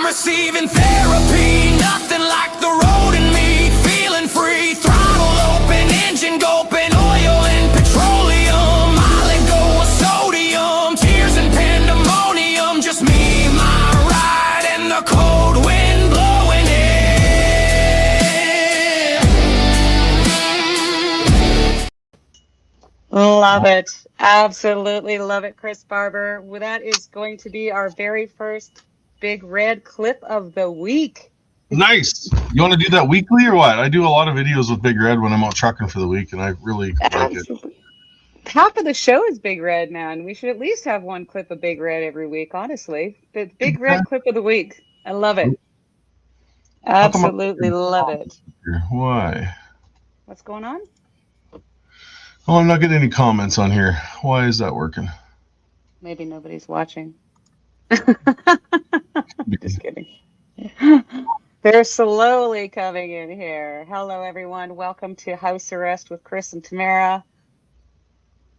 receiving therapy, nothing like the road and me. Feeling free, throttle open, engine gulping, oil and petroleum. I let go of sodium, tears and pandemonium. Just me, my ride, and the cold wind blowing in. Love it. Absolutely love it, Chris Barber. Well, that is going to be our very first Big Red clip of the week. Nice. You want to do that weekly or what? I do a lot of videos with Big Red when I'm out trucking for the week, and I really like it. Half of the show is Big Red now, and we should at least have one clip of Big Red every week, honestly. The Big Red clip of the week. I love it. Absolutely love it. Why? What's going on? Oh, I'm not getting any comments on here. Why is that working? Maybe nobody's watching. Just kidding. They're slowly coming in here. Hello, everyone. Welcome to House Arrest with Chris and Tamara.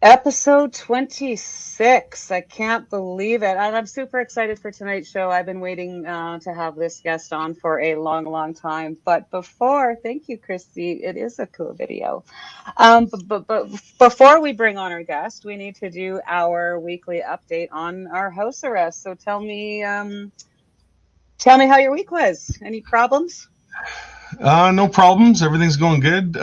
Episode 26. I can't believe it. And I'm super excited for tonight's show. I've been waiting to have this guest on for a long, long time. But thank you, Christy. It is a cool video. But before we bring on our guest, we need to do our weekly update on our house arrest. So tell me how your week was. Any problems? No problems. Everything's going good.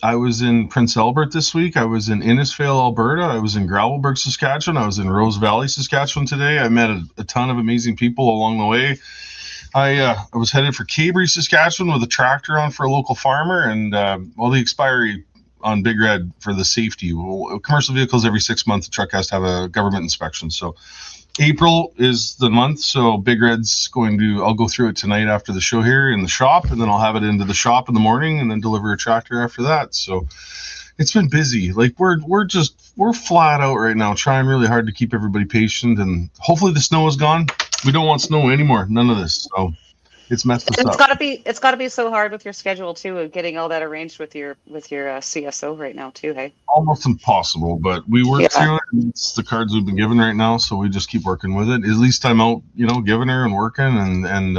I was in Prince Albert this week. I was in Innisfail, Alberta. I was in Gravelbourg, Saskatchewan. I was in Rose Valley, Saskatchewan today. I met a ton of amazing people along the way. I was headed for Cabri, Saskatchewan with a tractor on for a local farmer. And the expiry on Big Red for the safety. Commercial vehicles, every 6 months, the truck has to have a government inspection. So April is the month, so Big Red's I'll go through it tonight after the show here in the shop, and then I'll have it into the shop in the morning and then deliver a tractor after that. So it's been busy. Like we're flat out right now, trying really hard to keep everybody patient, and hopefully the snow is gone. We don't want snow anymore, none of this. So it's messed us up. It's gotta be so hard with your schedule too, of getting all that arranged with your CSO right now too, hey? Almost impossible, but we work through it. It's the cards we've been given right now, so we just keep working with it. At least I'm out, giving her and working, and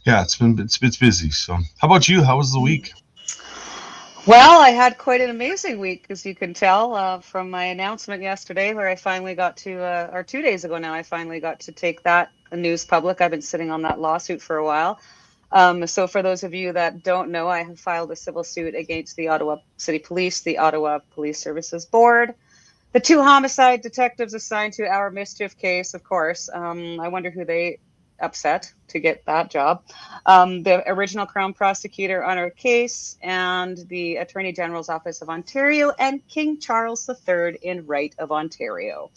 it's busy. So how about you? How was the week? Well, I had quite an amazing week, as you can tell from my announcement yesterday, where I finally got to, or 2 days ago now, I finally got to take that news public. I've been sitting on that lawsuit for a while. So for those of you that don't know, I have filed a civil suit against the Ottawa City Police, the Ottawa Police Services Board, the 2 homicide detectives assigned to our mischief case, of course. I wonder who they upset to get that job. The original Crown prosecutor on our case, and the Attorney General's Office of Ontario, and King Charles III in Right of Ontario.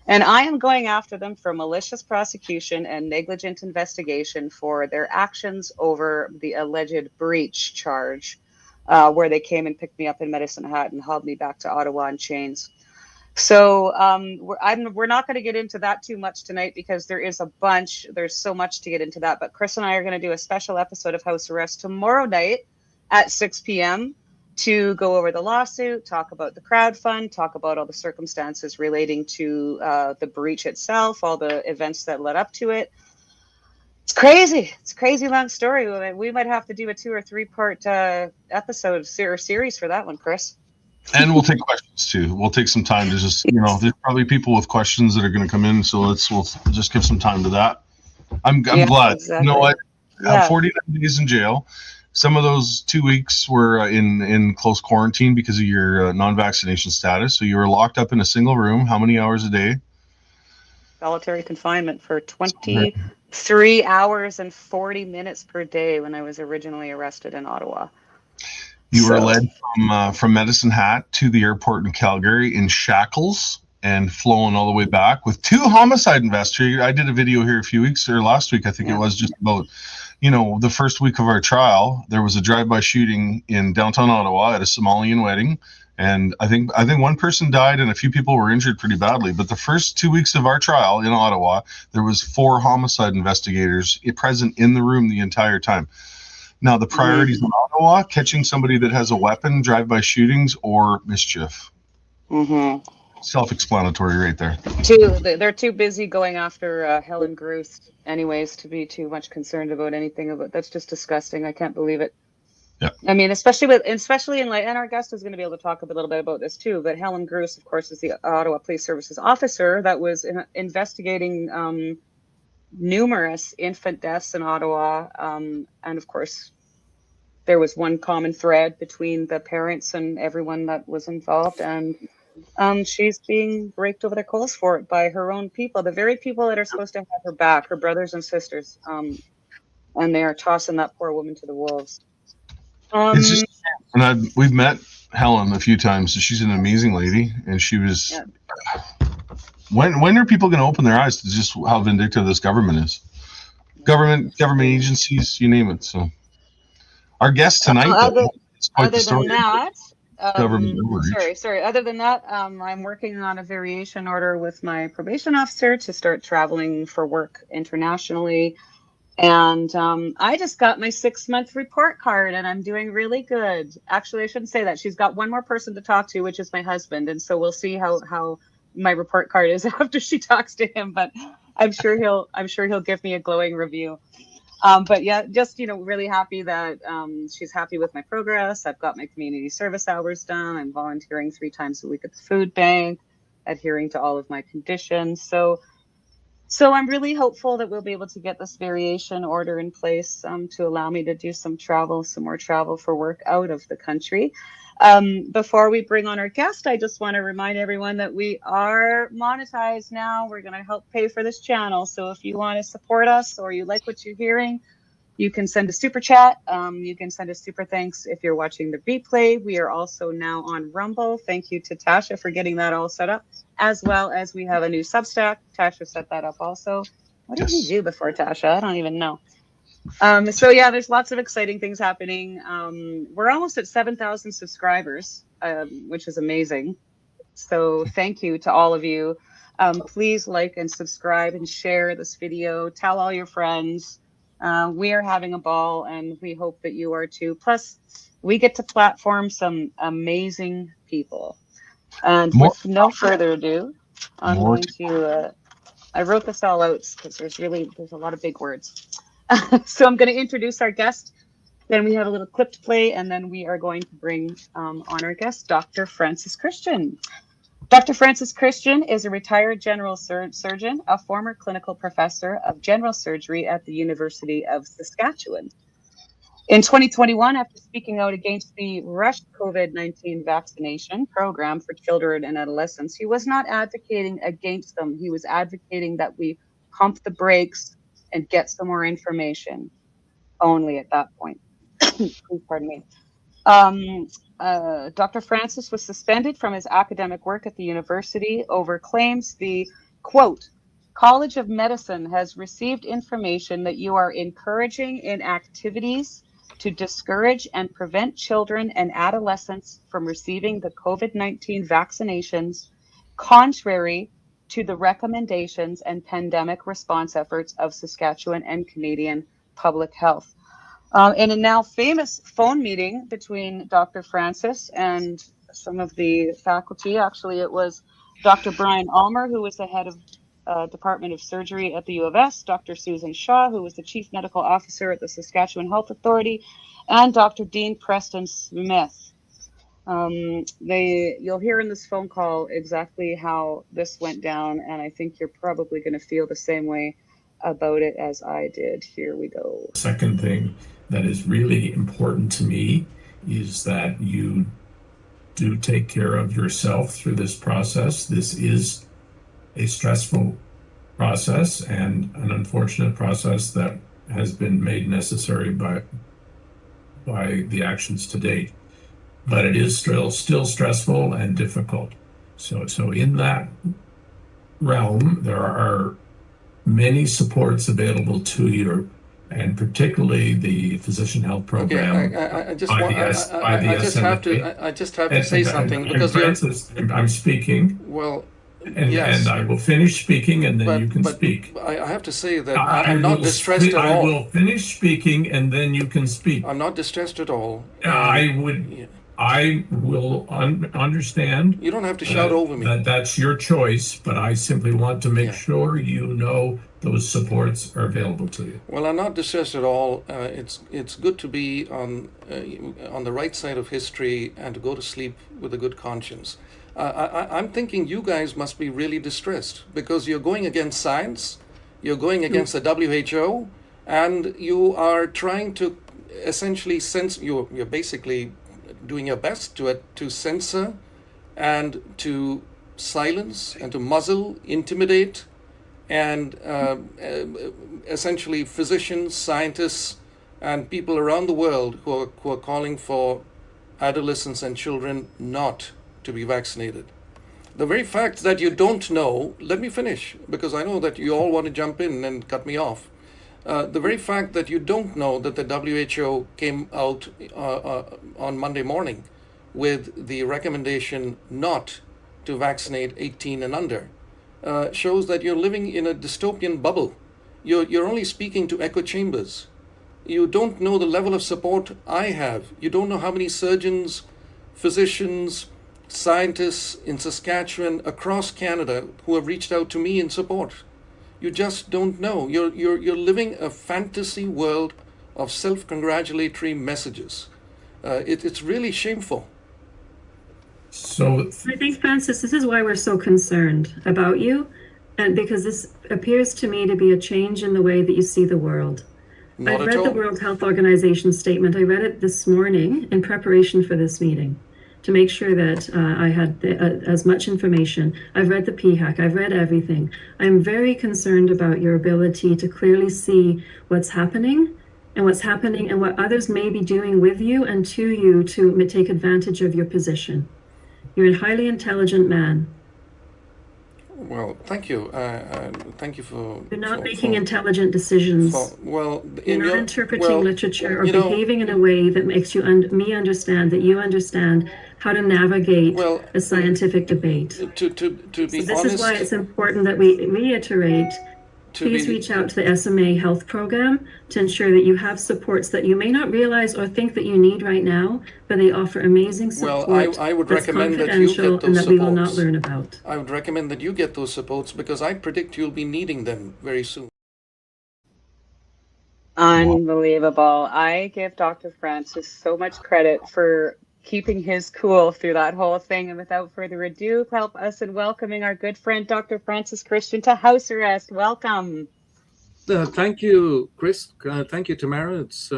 And I am going after them for malicious prosecution and negligent investigation for their actions over the alleged breach charge, where they came and picked me up in Medicine Hat and hauled me back to Ottawa in chains. So we're not going to get into that too much tonight, because there's so much to get into that. But Chris and I are going to do a special episode of House Arrest tomorrow night at 6 p.m. to go over the lawsuit, talk about the crowdfund, talk about all the circumstances relating to the breach itself, all the events that led up to it. It's crazy. It's a crazy long story. We might have to do a 2 or 3 part episode or series for that one, Chris. And we'll take questions too. We'll take some time to just, there's probably people with questions that are going to come in. So we'll just give some time to that. I'm glad. Exactly. I have 49 days in jail. Some of those 2 weeks were in close quarantine because of your non-vaccination status. So you were locked up in a single room. How many hours a day? Solitary confinement for 23 hours and 40 minutes per day when I was originally arrested in Ottawa. You were led from Medicine Hat to the airport in Calgary in shackles and flown all the way back with 2 homicide investigators. I did a video here last week, I think it was, just about the first week of our trial. There was a drive-by shooting in downtown Ottawa at a Somalian wedding, and I think one person died and a few people were injured pretty badly. But the first 2 weeks of our trial in Ottawa, there was 4 homicide investigators present in the room the entire time. Now the priorities in Ottawa: catching somebody that has a weapon, drive-by shootings, or mischief. self-explanatory right there. They're too busy going after Helen Gruth, anyways, to be too much concerned about anything about. That's just disgusting. I can't believe it. Yeah. I mean, especially in like, and our guest is going to be able to talk a little bit about this too. But Helen Gruth, of course, is the Ottawa Police Services officer that was investigating numerous infant deaths in Ottawa, and of course, there was one common thread between the parents and everyone that was involved, and she's being raked over the coals for it by her own people, the very people that are supposed to have her back, her brothers and sisters, and they are tossing that poor woman to the wolves. It's just, and we've met Helen a few times. She's an amazing lady, and she was. Yeah. When are people going to open their eyes to just how vindictive this government is? Government agencies, you name it. So, our guest tonight. Other than that, I'm working on a variation order with my probation officer to start traveling for work internationally. And I just got my 6-month report card, and I'm doing really good. Actually, I shouldn't say that. She's got one more person to talk to, which is my husband. And so we'll see how my report card is after she talks to him. But I'm sure he'll give me a glowing review. But yeah, just, really happy that she's happy with my progress. I've got my community service hours done. I'm volunteering 3 times a week at the food bank, adhering to all of my conditions. So I'm really hopeful that we'll be able to get this variation order in place to allow me to do some more travel for work out of the country. Before we bring on our guest, I just want to remind everyone that we are monetized now. We're going to help pay for this channel. So if you want to support us or you like what you're hearing, you can send a super chat. You can send a super thanks if you're watching the replay. We are also now on Rumble. Thank you to Tasha for getting that all set up, as well as we have a new Substack. Tasha set that up also. What did you do before, Tasha? I don't even know. So yeah, there's lots of exciting things happening. We're almost at 7,000 subscribers, which is amazing. So thank you to all of you. Please like and subscribe and share this video. Tell all your friends. We are having a ball, and we hope that you are too. Plus, we get to platform some amazing people. And with no further ado, I'm going to. I wrote this all out because there's a lot of big words. So I'm going to introduce our guest. Then we have a little clip to play, and then we are going to bring on our guest, Dr. Francis Christian. Dr. Francis Christian is a retired general surgeon, a former clinical professor of general surgery at the University of Saskatchewan. In 2021, after speaking out against the rushed COVID-19 vaccination program for children and adolescents, he was not advocating against them. He was advocating that we pump the brakes and get some more information only at that point. Please pardon me. Dr. Francis was suspended from his academic work at the university over claims the, quote, College of Medicine has received information that you are encouraging in activities to discourage and prevent children and adolescents from receiving the COVID-19 vaccinations, contrary to the recommendations and pandemic response efforts of Saskatchewan and Canadian public health. In a now famous phone meeting between Dr. Francis and some of the faculty, actually it was Dr. Brian Ulmer, who was the head of Department of Surgery at the U of S, Dr. Susan Shaw, who was the Chief Medical Officer at the Saskatchewan Health Authority, and Dr. Dean Preston Smith. You'll hear in this phone call exactly how this went down, and I think you're probably going to feel the same way about it as I did. Here we go. Second thing that is really important to me is that you do take care of yourself through this process. This is a stressful process and an unfortunate process that has been made necessary by the actions to date. But it is still stressful and difficult. So in that realm, there are many supports available to you, and particularly the physician health program. Okay, I just have to say something because Francis, I'm speaking. Well, and, yes. And I will finish speaking, and then you can speak. I have to say that I'm not distressed at all. I will finish speaking, and then you can speak. I'm not distressed at all. I would. I will understand. You don't have to shout over me. That's your choice, but I simply want to make Yeah. sure you know those supports are available to you. Well, I'm not distressed at all. It's good to be on the right side of history and to go to sleep with a good conscience. I'm thinking you guys must be really distressed because you're going against science, you're going against the WHO, and you are trying to essentially you're basically doing your best to censor and to silence and to muzzle, intimidate, and essentially physicians, scientists, and people around the world who are calling for adolescents and children not to be vaccinated. The very fact that you don't know, let me finish, because I know that you all want to jump in and cut me off. The very fact that you don't know that the WHO came out on Monday morning with the recommendation not to vaccinate 18 and under shows that you're living in a dystopian bubble. You're only speaking to echo chambers. You don't know the level of support I have. You don't know how many surgeons, physicians, scientists in Saskatchewan, across Canada, who have reached out to me in support. You just don't know. You're living a fantasy world of self-congratulatory messages. It's really shameful. So I think, Francis, this is why we're so concerned about you, and because this appears to me to be a change in the way that you see the world. Not I've at read the all. World Health Organization statement. I read it this morning in preparation for this meeting to make sure that I had as much information. I've read the PHAC, I've read everything. I'm very concerned about your ability to clearly see what's happening and what others may be doing with you and to you to take advantage of your position. You're a highly intelligent man. Well, thank you. Thank you for. You're not making intelligent decisions. You're not interpreting literature or behaving in a way that makes me understand that you understand how to navigate a scientific debate. To be This honest, is why it's important that we reiterate. Please reach out to the SMA Health Program to ensure that you have supports that you may not realize or think that you need right now, but they offer amazing support. Well, I would that's recommend that you confidential get and those that we will not supports. learn about. I would recommend that you get those supports because I predict you'll be needing them very soon. Unbelievable. I give Dr. Francis so much credit for keeping his cool through that whole thing. And without further ado, help us in welcoming our good friend, Dr. Francis Christian, to house arrest. Welcome. Thank you, Chris. Thank you, Tamara. It's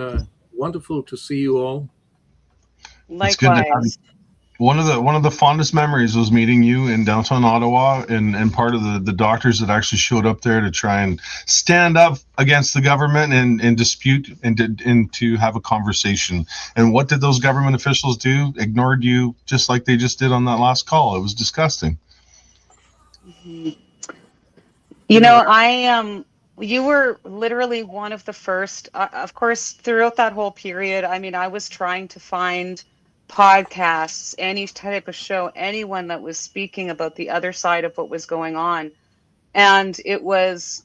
wonderful to see you all. Likewise. It's good to have you. One of the fondest memories was meeting you in downtown Ottawa, and part of the doctors that actually showed up there to try and stand up against the government and dispute and to have a conversation. And what did those government officials do? Ignored you just like they just did on that last call. It was disgusting. You know, you were literally one of the first, of course, throughout that whole period. I mean, I was trying to find podcasts, any type of show, anyone that was speaking about the other side of what was going on. And it was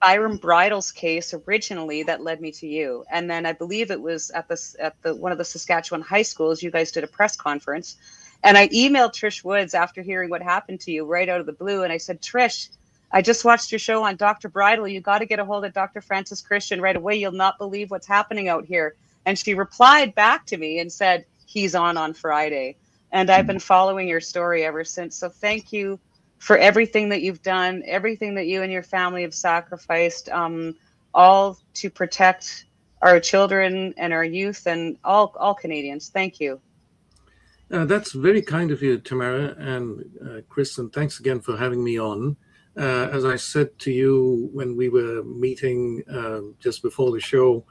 Byron Bridle's case originally that led me to you. And then I believe it was at one of the Saskatchewan high schools, you guys did a press conference. And I emailed Trish Woods after hearing what happened to you right out of the blue. And I said, Trish, I just watched your show on Dr. Bridle. You got to get a hold of Dr. Francis Christian right away. You'll not believe what's happening out here. And she replied back to me and said, he's on Friday. And I've been following your story ever since. So thank you for everything that you've done, everything that you and your family have sacrificed, all to protect our children and our youth and all Canadians. Thank you. That's very kind of you, Tamara and Kristen. Thanks again for having me on. As I said to you when we were meeting just before the show,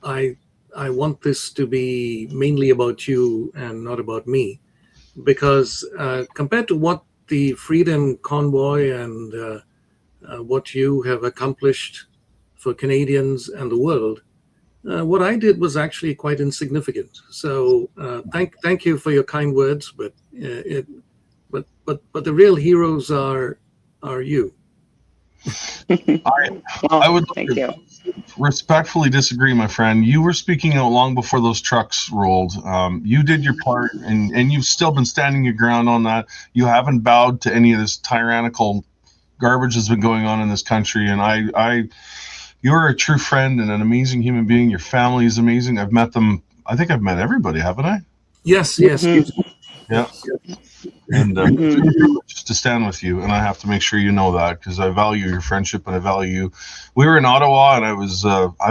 I want this to be mainly about you and not about me, because compared to what the Freedom Convoy and what you have accomplished for Canadians and the world, what I did was actually quite insignificant. So thank you for your kind words, but the real heroes are you. I would Thank you. respectfully disagree, my friend. You were speaking out long before those trucks rolled. You did your part, and you've still been standing your ground on that. You haven't bowed to any of this tyrannical garbage that's been going on in this country. And you're a true friend and an amazing human being. Your family is amazing. I've met them. I think I've met everybody, haven't I? Yes. Yeah. And just to stand with you, and I have to make sure you know that, because I value your friendship and I value you. We were in Ottawa, and I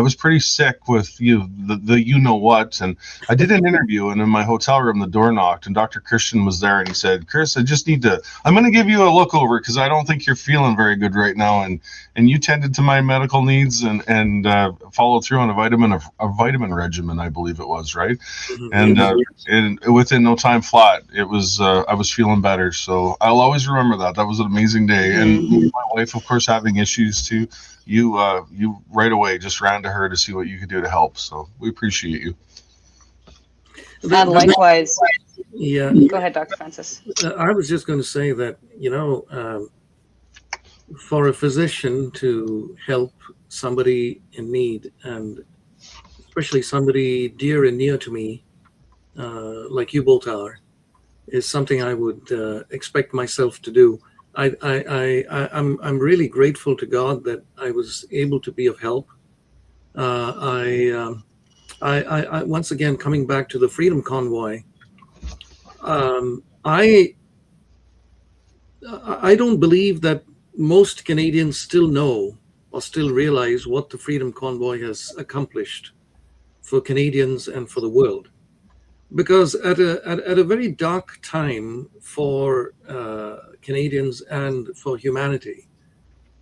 was pretty sick with the you know what, and I did an interview, and in my hotel room the door knocked, and Dr. Christian was there, and he said, "Chris, I'm going to give you a look over, because I don't think you're feeling very good right now," and you tended to my medical needs and followed through on a vitamin regimen, I believe it was, right? And within no time flat, it was I was feeling better. So I'll always remember that. That was an amazing day. And my wife, of course, having issues too, you right away just ran to her to see what you could do to help. So we appreciate you. And likewise. Yeah. Go ahead, Dr. Francis. I was just going to say that, for a physician to help somebody in need, and especially somebody dear and near to me, like you both are, is something I would expect myself to do. I'm really grateful to God that I was able to be of help. I once again, coming back to the Freedom Convoy, I don't believe that most Canadians still know or still realize what the Freedom Convoy has accomplished for Canadians and for the world. Because at a very dark time for Canadians and for humanity,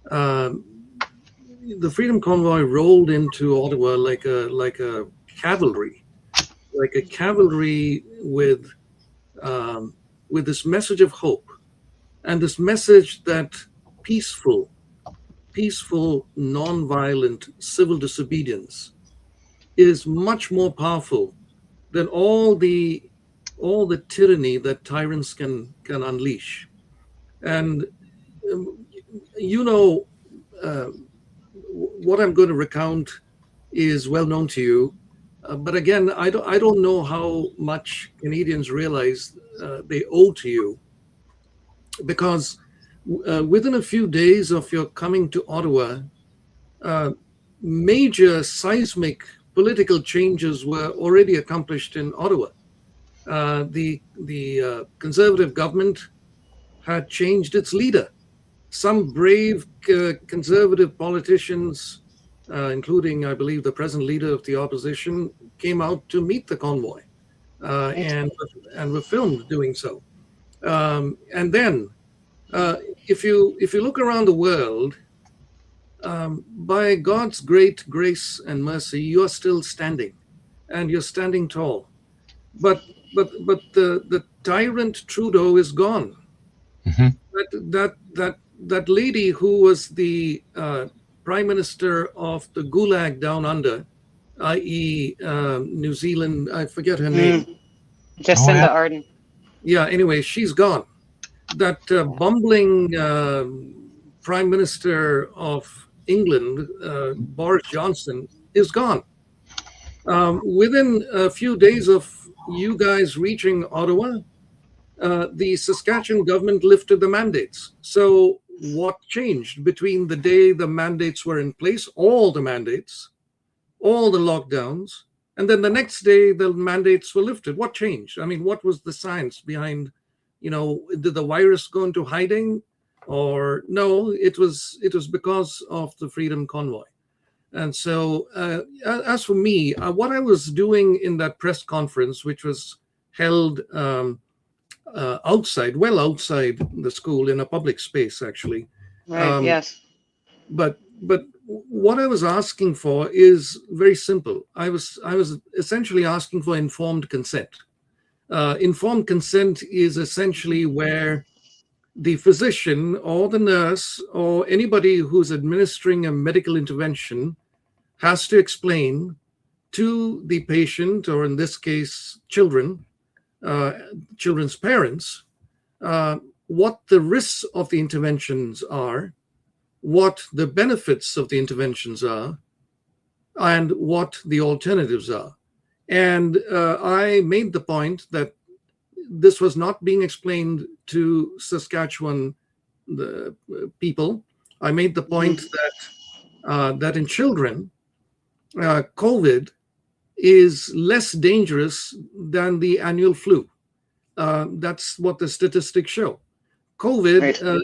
the Freedom Convoy rolled into Ottawa like a cavalry with this message of hope, and this message that peaceful, non-violent civil disobedience is much more powerful than all the tyranny that tyrants can unleash. And what I'm going to recount is well known to you, but again, I don't know how much Canadians realize they owe to you, because within a few days of your coming to Ottawa, major seismic political changes were already accomplished in Ottawa. The Conservative government had changed its leader. Some brave Conservative politicians, including, I believe, the present leader of the opposition, came out to meet the convoy and were filmed doing so. And then, if you look around the world, by God's great grace and mercy, you are still standing, and you're standing tall. But the tyrant Trudeau is gone. That lady who was the prime minister of the Gulag down under, i.e., New Zealand, I forget her name. Jacinda Ardern. Yeah. Anyway, she's gone. That bumbling prime minister of England, Boris Johnson, is gone. Within a few days of you guys reaching Ottawa, the Saskatchewan government lifted the mandates. So what changed between the day the mandates were in place, all the mandates, all the lockdowns, and then the next day the mandates were lifted? What changed? I mean, what was the science behind, did the virus go into hiding? Or no, it was because of the Freedom Convoy. And so as for me, what I was doing in that press conference, which was held outside the school in a public space, actually. Right, yes. But what I was asking for is very simple. I was essentially asking for informed consent. Informed consent is essentially where the physician or the nurse or anybody who's administering a medical intervention has to explain to the patient, or in this case, children's parents, what the risks of the interventions are, what the benefits of the interventions are, and what the alternatives are. And I made the point that this was not being explained to Saskatchewan the people. I made the point that in children, COVID is less dangerous than the annual flu. That's what the statistics show. COVID,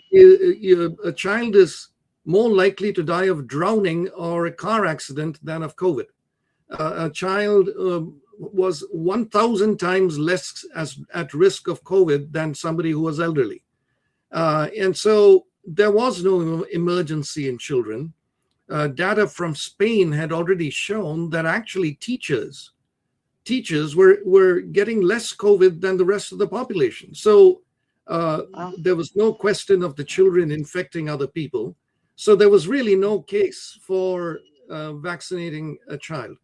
a child is more likely to die of drowning or a car accident than of COVID. A child was 1,000 times less at risk of COVID than somebody who was elderly. And so there was no emergency in children. Data from Spain had already shown that actually teachers were getting less COVID than the rest of the population. So there was no question of the children infecting other people. So there was really no case for vaccinating a child.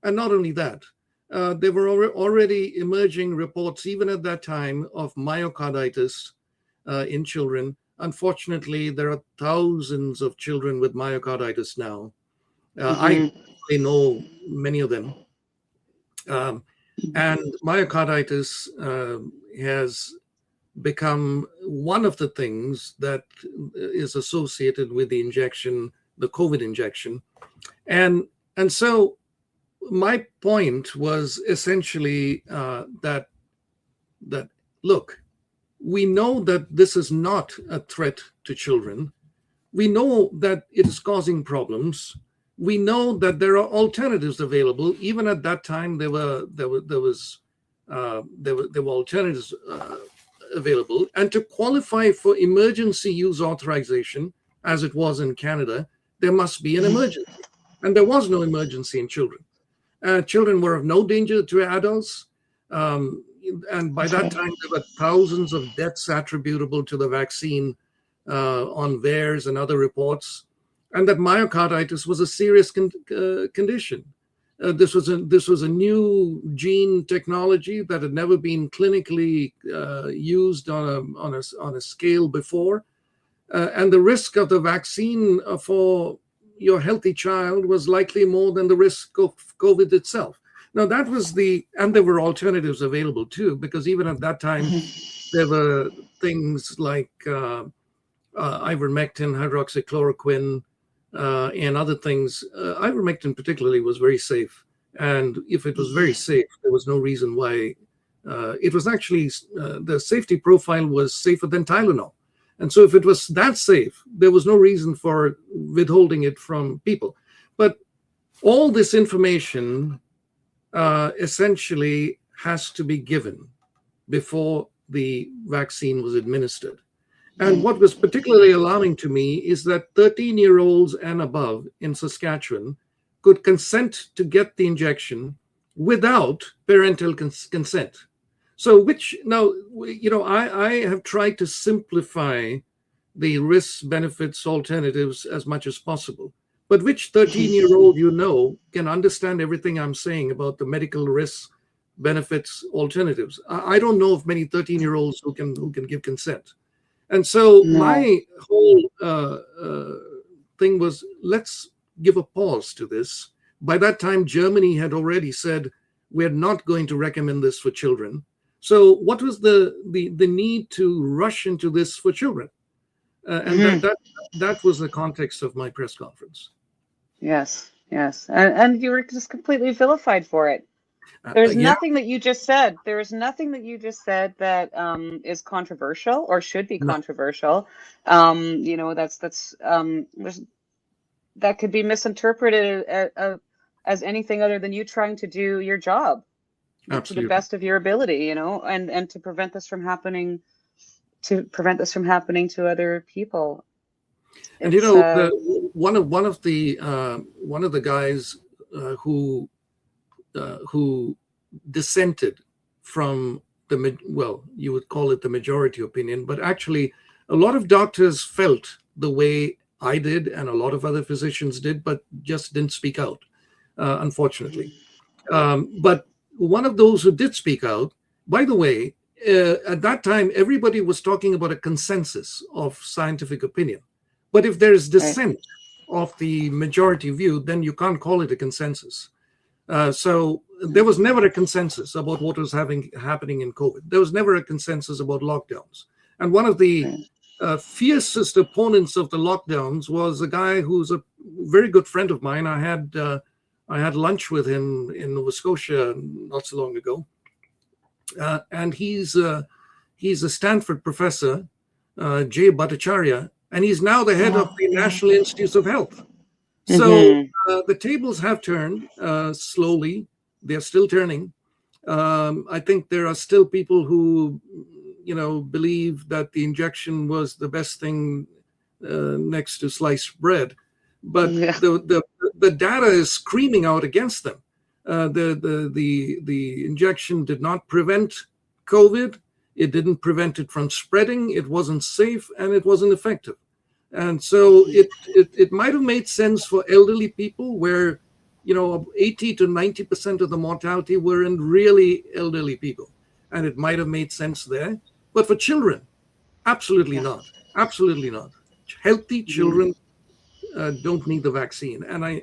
And not only that, there were already emerging reports, even at that time, of myocarditis in children. Unfortunately, there are thousands of children with myocarditis now. I know many of them. And myocarditis has become one of the things that is associated with the injection, the COVID injection. And so my point was essentially that look, we know that this is not a threat to children. We know that it is causing problems. We know that there are alternatives available. Even at that time, there were alternatives available. And to qualify for emergency use authorization, as it was in Canada, there must be an emergency. And there was no emergency in children. Children were of no danger to adults. And by that time, there were thousands of deaths attributable to the vaccine on VAERS and other reports, and that myocarditis was a serious condition. This was a new gene technology that had never been clinically used on a scale before, and the risk of the vaccine for your healthy child was likely more than the risk of COVID itself. Now that was and there were alternatives available too, because even at that time, there were things like ivermectin, hydroxychloroquine, and other things. Ivermectin particularly was very safe. And if it was very safe, there was no reason why. It was actually, the safety profile was safer than Tylenol. And so if it was that safe, there was no reason for withholding it from people. But all this information essentially has to be given before the vaccine was administered. And what was particularly alarming to me is that 13-year-olds and above in Saskatchewan could consent to get the injection without parental consent. So I have tried to simplify the risks, benefits, alternatives as much as possible. But which 13-year-old can understand everything I'm saying about the medical risks, benefits, alternatives? I don't know of many 13-year-olds who can give consent. And so my whole thing was, let's give a pause to this. By that time, Germany had already said, we're not going to recommend this for children. So what was the need to rush into this for children? And that was the context of my press conference. Yes. And you were just completely vilified for it. There's nothing that you just said. There is nothing that you just said that is controversial or should be controversial. That could be misinterpreted as anything other than you trying to do your job to the best of your ability, and to prevent this from happening to other people. And one of the guys who dissented from you would call it the majority opinion, but actually a lot of doctors felt the way I did and a lot of other physicians did, but just didn't speak out, unfortunately. But one of those who did speak out, by the way, at that time, everybody was talking about a consensus of scientific opinion. But if there is dissent of the majority view, then you can't call it a consensus. So there was never a consensus about what was happening in COVID. There was never a consensus about lockdowns. And one of the fiercest opponents of the lockdowns was a guy who's a very good friend of mine. I had lunch with him in Nova Scotia not so long ago, and he's a Stanford professor, Jay Bhattacharya, and he's now the head of the National Institutes of Health. So the tables have turned slowly. They're still turning. I think there are still people who, believe that the injection was the best thing next to sliced bread, but the data is screaming out against them. The injection did not prevent COVID. It didn't prevent it from spreading. It wasn't safe, and it wasn't effective. And so it might have made sense for elderly people where, 80 to 90% of the mortality were in really elderly people. And it might have made sense there. But for children, absolutely not. Absolutely not. Healthy children don't need the vaccine. And I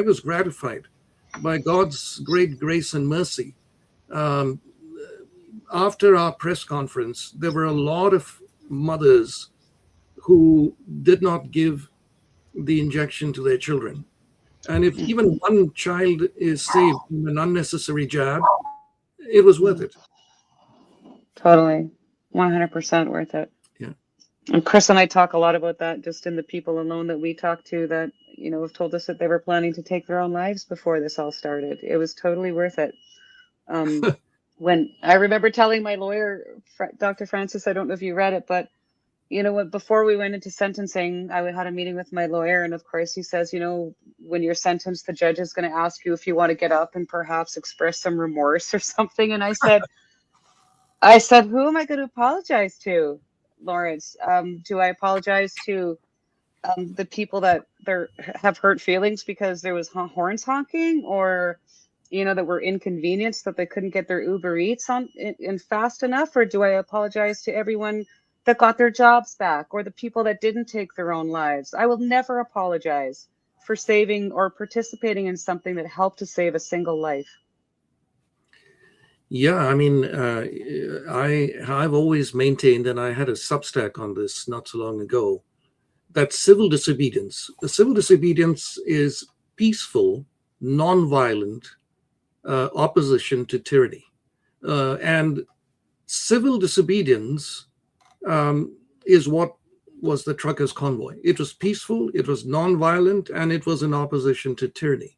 was gratified by God's great grace and mercy. After our press conference, there were a lot of mothers who did not give the injection to their children. And if even one child is saved from an unnecessary jab, it was worth it. Totally. 100% worth it. Yeah. And Chris and I talk a lot about that just in the people alone that we talk to that, have told us that they were planning to take their own lives before this all started. It was totally worth it. When I remember telling my lawyer, Dr. Francis, I don't know if you read it, but before we went into sentencing, I had a meeting with my lawyer, and of course he says, when you're sentenced, the judge is going to ask you if you want to get up and perhaps express some remorse or something. And I said, who am I going to apologize to, Lawrence? Do I apologize to the people that have hurt feelings because there was horns honking, or that were inconvenienced that they couldn't get their Uber Eats in fast enough, or do I apologize to everyone that got their jobs back, or the people that didn't take their own lives? I will never apologize for saving or participating in something that helped to save a single life. Yeah, I mean, I've always maintained, and I had a Substack on this not so long ago, that civil disobedience is peaceful, non-violent opposition to tyranny. And civil disobedience is what was the truckers' convoy. It was peaceful, it was non-violent, and it was in opposition to tyranny.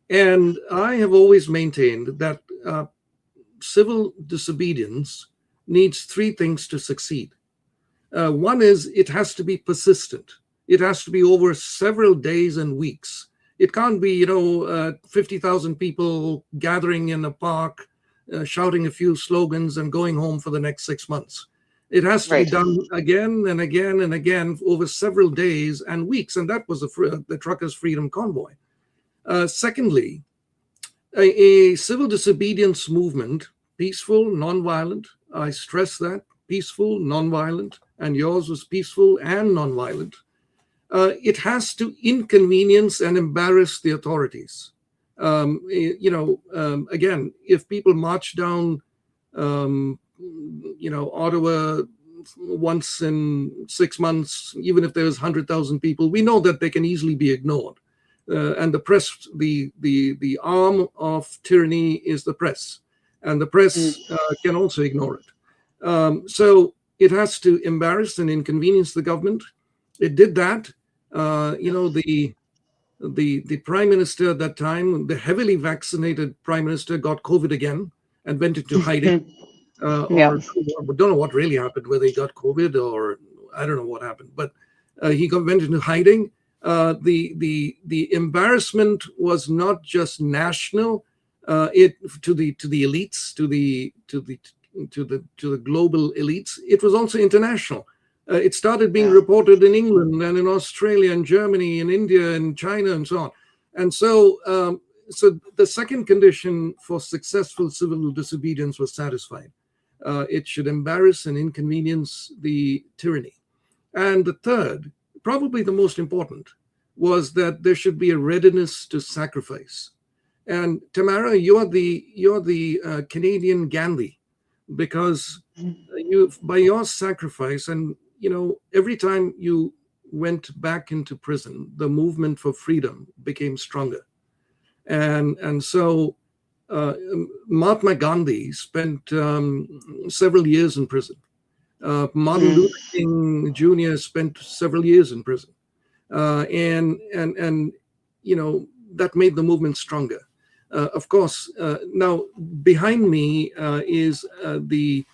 And I have always maintained that civil disobedience needs three things to succeed. One is it has to be persistent. It has to be over several days and weeks. It can't be, 50,000 people gathering in a park, shouting a few slogans and going home for the next 6 months. It has to be done again and again and again over several days and weeks. And that was the Truckers' Freedom Convoy. Secondly, a civil disobedience movement, peaceful, nonviolent. I stress that, peaceful, nonviolent, and yours was peaceful and nonviolent. It has to inconvenience and embarrass the authorities. Again, if people march down, Ottawa once in 6 months, even if there's 100,000 people, we know that they can easily be ignored. And the press, the arm of tyranny is the press, and the press can also ignore it. So it has to embarrass and inconvenience the government. It did that. The prime minister at that time, the heavily vaccinated prime minister, got COVID again and went into hiding. Or don't know what really happened, whether he got COVID or I don't know what happened, but he went into hiding. The embarrassment was not just national, to the elites, to the global elites. It was also international. It started being reported in England and in Australia and Germany and India and China and so on. And so the second condition for successful civil disobedience was satisfied. It should embarrass and inconvenience the tyranny. And the third, probably the most important, was that there should be a readiness to sacrifice. And Tamara, you're the Canadian Gandhi, because by your sacrifice, and every time you went back into prison, the movement for freedom became stronger. And so Mahatma Gandhi spent several years in prison. Martin Luther King Jr. spent several years in prison, and that made the movement stronger. Of course, now behind me is the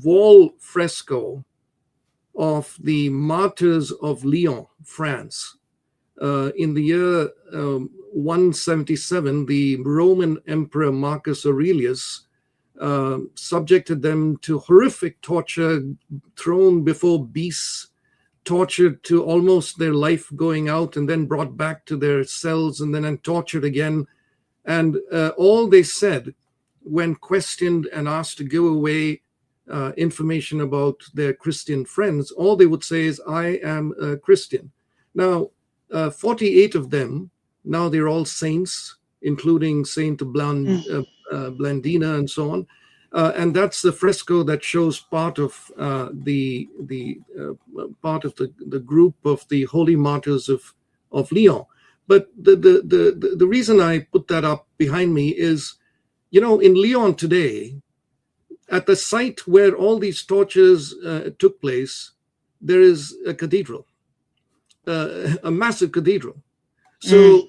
wall fresco of the martyrs of Lyon, France. In the year 177, the Roman Emperor Marcus Aurelius subjected them to horrific torture, thrown before beasts, tortured to almost their life going out, and then brought back to their cells, and then tortured again. And all they said when questioned and asked to give away information about their Christian friends, all they would say is, "I am a Christian." Now, 48 of them, now they're all saints, including Saint Blandina and so on. And that's the fresco that shows part of the group of the holy martyrs of Lyon. But the reason I put that up behind me is, in Lyon today, at the site where all these tortures took place, there is a cathedral, a massive cathedral. So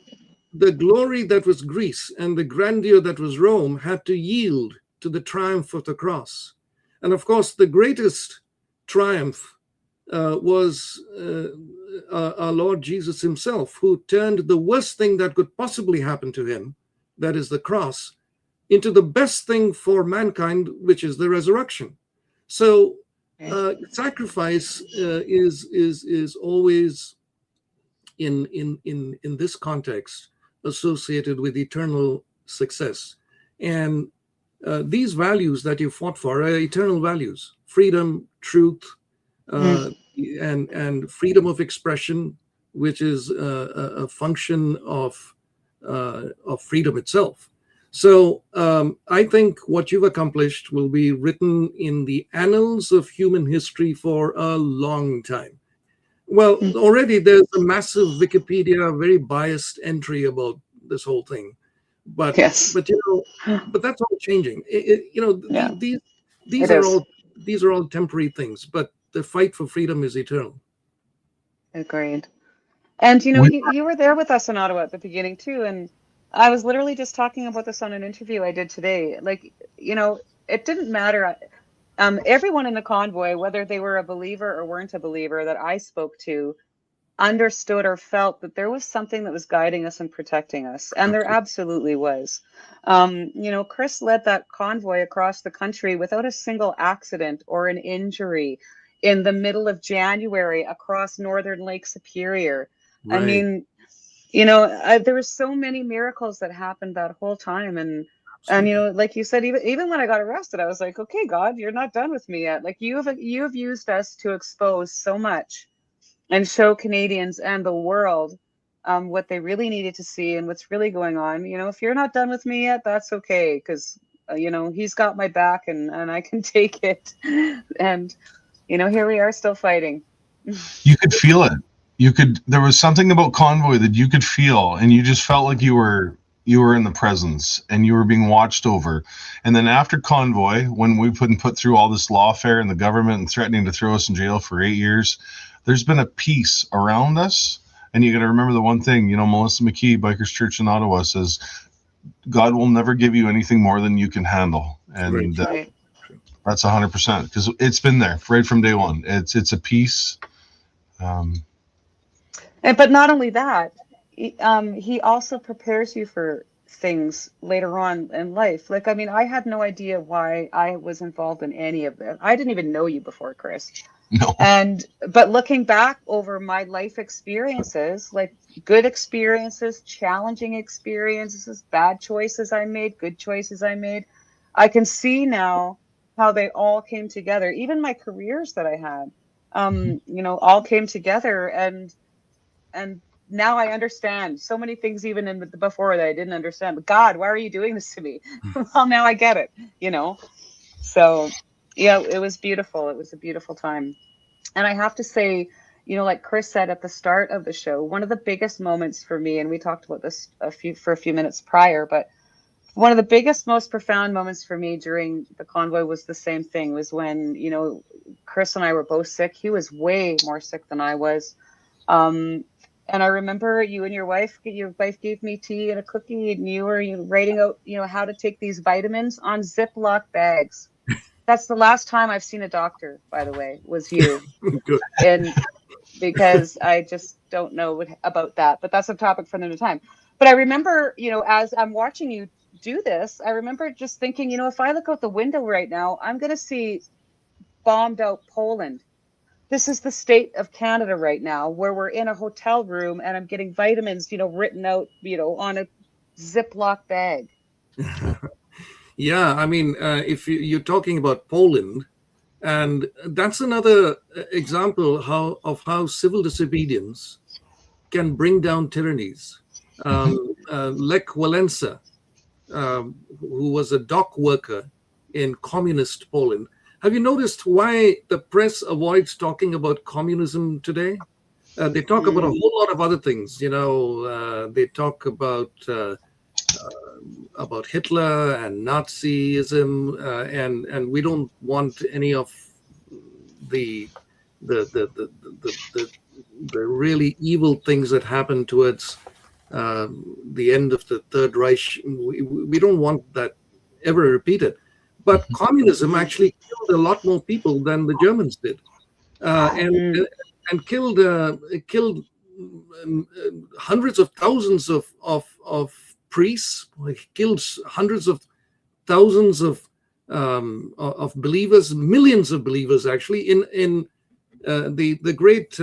the glory that was Greece and the grandeur that was Rome had to yield to the triumph of the cross. And of course, the greatest triumph was our Lord Jesus himself, who turned the worst thing that could possibly happen to him, that is the cross, into the best thing for mankind, which is the resurrection. So sacrifice is always in this context associated with eternal success. And these values that you fought for are eternal values: freedom, truth, and freedom of expression, which is a function of freedom itself. So I think what you've accomplished will be written in the annals of human history for a long time. Well, already there's a massive Wikipedia, very biased entry about this whole thing. But Yes. but that's all changing. Yeah. These are all temporary things, but the fight for freedom is eternal. Agreed. And you were there with us in Ottawa at the beginning too, and I was literally just talking about this on an interview I did today. Like, it didn't matter. Everyone in the convoy, whether they were a believer or weren't a believer that I spoke to, understood or felt that there was something that was guiding us and protecting us. And there absolutely was. Chris led that convoy across the country without a single accident or an injury in the middle of January across northern Lake Superior. Right. I mean, there were so many miracles that happened that whole time. And like you said, even when I got arrested, I was like, okay, God, you're not done with me yet. Like you have used us to expose so much and show Canadians and the world what they really needed to see and what's really going on. If you're not done with me yet, that's okay, because he's got my back and I can take it. And here we are still fighting. You could feel it. There was something about Convoy that you could feel, and you just felt like you were in the presence and you were being watched over. And then after Convoy, when we put through all this lawfare and the government and threatening to throw us in jail for 8 years, there's been a peace around us. And you got to remember the one thing, Melissa McKee, Bikers Church in Ottawa, says, God will never give you anything more than you can handle. And Right. That's 100%, because it's been there right from day one. It's a peace. But not only that, he also prepares you for things later on in life. Like, I mean, I had no idea why I was involved in any of this. I didn't even know you before, Chris. No. But looking back over my life experiences, like good experiences, challenging experiences, bad choices I made, good choices I made, I can see now how they all came together. Even my careers that I had, all came together. And and now I understand so many things even in before that I didn't understand. But God, why are you doing this to me? Well, now I get it, you know. So yeah, it was beautiful. It was a beautiful time. And I have to say, you know, like Chris said at the start of the show, one of the biggest moments for me, and we talked about this for a few minutes prior, but one of the biggest, most profound moments for me during the convoy was the same thing, was when, you know, Chris and I were both sick. He was way more sick than I was. And I remember you and your wife gave me tea and a cookie, and you were writing out, you know, how to take these vitamins on Ziploc bags. That's the last time I've seen a doctor, by the way, was you. Good. And because I just don't know about that, but that's a topic for another time. But I remember, you know, as I'm watching you do this, I remember just thinking, you know, if I look out the window right now, I'm going to see bombed out Poland. This is the state of Canada right now, where we're in a hotel room and I'm getting vitamins, you know, written out, you know, on a Ziploc bag. Yeah, I mean, if you're talking about Poland, and that's another example of how civil disobedience can bring down tyrannies. Lech Walesa, who was a dock worker in communist Poland. Have you noticed why the press avoids talking about communism today? They talk about a whole lot of other things. You know, they talk about Hitler and Nazism, and we don't want any of the really evil things that happened towards the end of the Third Reich. We don't want that ever repeated. But communism actually killed a lot more people than the Germans did, and killed hundreds of thousands of priests, killed hundreds of thousands of believers, millions of believers actually in the great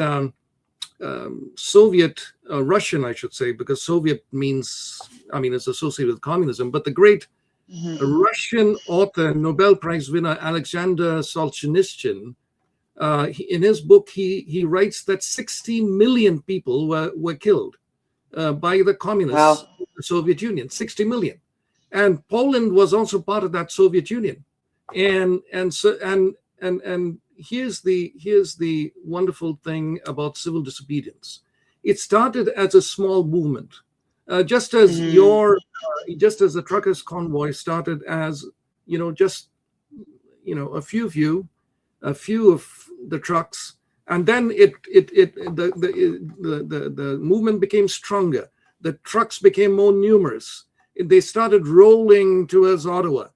Soviet Russian, I should say, because Soviet means, I mean, it's associated with communism, but the great Russian author, Nobel Prize winner Alexander Solzhenitsyn, in his book, he writes that 60 million people were killed by the communists, the Soviet Union, 60 million. And Poland was also part of that Soviet Union. And here's the wonderful thing about civil disobedience. It started as a small movement, just as the truckers' convoy started as, you know, just, you know, a few of the trucks, and then the movement became stronger. The trucks became more numerous. They started rolling towards Ottawa.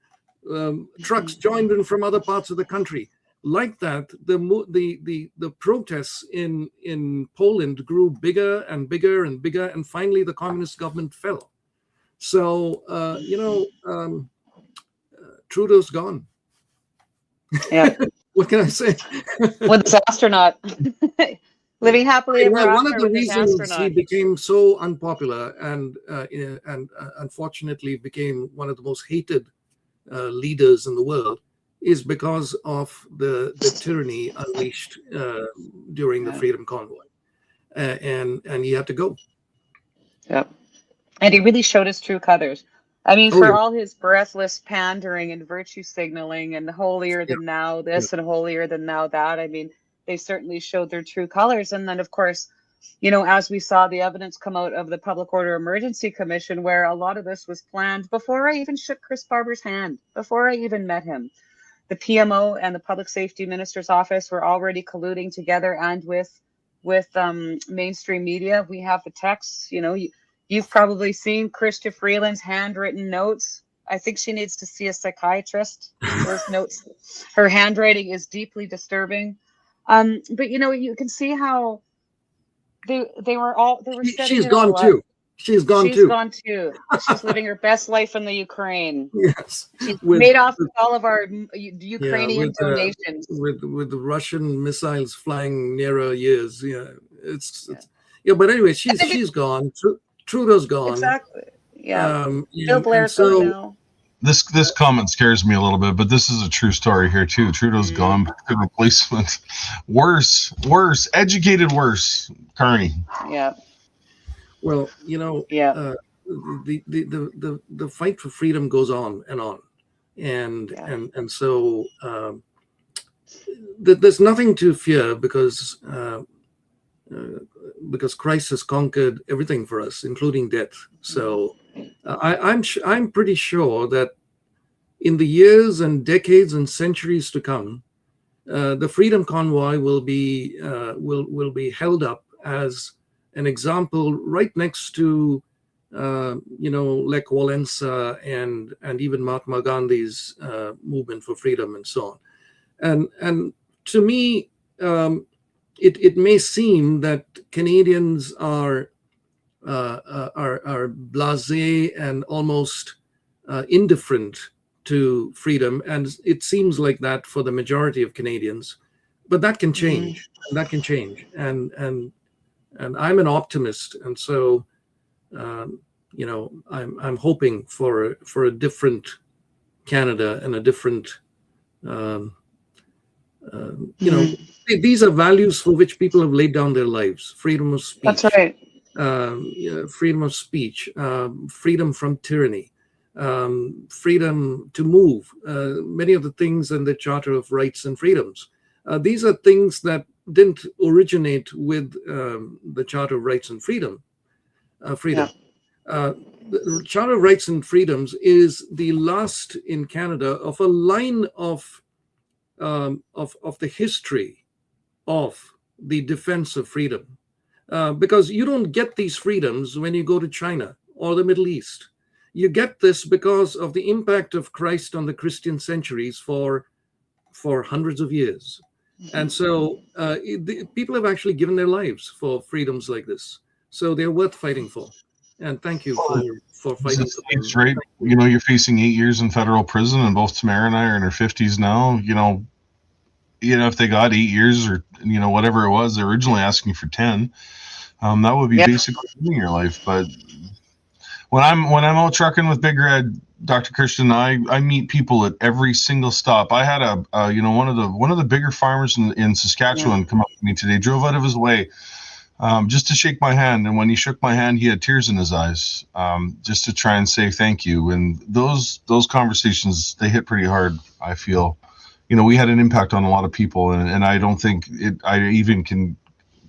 Trucks joined in from other parts of the country. Like that, the protests in Poland grew bigger and bigger and bigger, and finally the communist government fell. So Trudeau's gone. Yeah. What can I say? With his astronaut. Living happily ever after. One of the with his reasons astronaut. he became so unpopular and unfortunately became one of the most hated leaders in the world is because of the tyranny unleashed during the Freedom Convoy, and he had to go. Yep. And he really showed his true colors. I mean, for all his breathless pandering and virtue signaling and holier than thou this and holier than thou that, I mean, they certainly showed their true colors. And then, of course, you know, as we saw the evidence come out of the Public Order Emergency Commission, where a lot of this was planned before I even shook Chris Barber's hand, before I even met him. The PMO and the Public Safety Minister's Office were already colluding together, and with mainstream media. We have the texts, you know, you've probably seen Chrystia Freeland's handwritten notes. I think she needs to see a psychiatrist. Those notes, her handwriting is deeply disturbing. But you know, you can see how they were setting She's it gone all too. up. She's gone too. She's living her best life in the Ukraine. Yes. She's made off with all of our Ukrainian donations. With the Russian missiles flying near her ears. Yeah. But anyway, she's gone. Trudeau's gone. Exactly. Yeah. Bill Blair's gone now. This comment scares me a little bit, but this is a true story here too. Trudeau's gone back to replacement. Worse, educated worse. Carney. Yeah. Well, you know, Yeah. the fight for freedom goes on and on, and Yeah. and so there's nothing to fear because Christ has conquered everything for us, including death. So I'm pretty sure that in the years and decades and centuries to come, the Freedom Convoy will be held up as an example right next to Lech Walesa and even Mahatma Gandhi's movement for freedom and so on. And to me, it may seem that Canadians are blasé and almost indifferent to freedom, and it seems like that for the majority of Canadians. But that can change. That can change. And I'm an optimist, and so I'm hoping for a different Canada and a different these are values for which people have laid down their lives: freedom of speech. That's right. Freedom of speech, freedom from tyranny, freedom to move, many of the things in the Charter of Rights and Freedoms. These are things that didn't originate with the Charter of Rights and Freedom. The Charter of Rights and Freedoms is the last in Canada of a line of the history of the defense of freedom. Because you don't get these freedoms when you go to China or the Middle East. You get this because of the impact of Christ on the Christian centuries for hundreds of years. And so people have actually given their lives for freedoms like this. So they're worth fighting for. And thank you for fighting for them. Right. You know, you're facing 8 years in federal prison, and both Tamara and I are in our 50s now. You know, if they got 8 years or, whatever it was, they're originally asking for 10. That would be basically living your life. But when I'm out trucking with Big Red, Dr. Christian, I meet people at every single stop. I had one of the bigger farmers in Saskatchewan come up to me today, drove out of his way just to shake my hand. And when he shook my hand, he had tears in his eyes, just to try and say thank you. And those conversations, they hit pretty hard, I feel. We had an impact on a lot of people, and I don't think I even can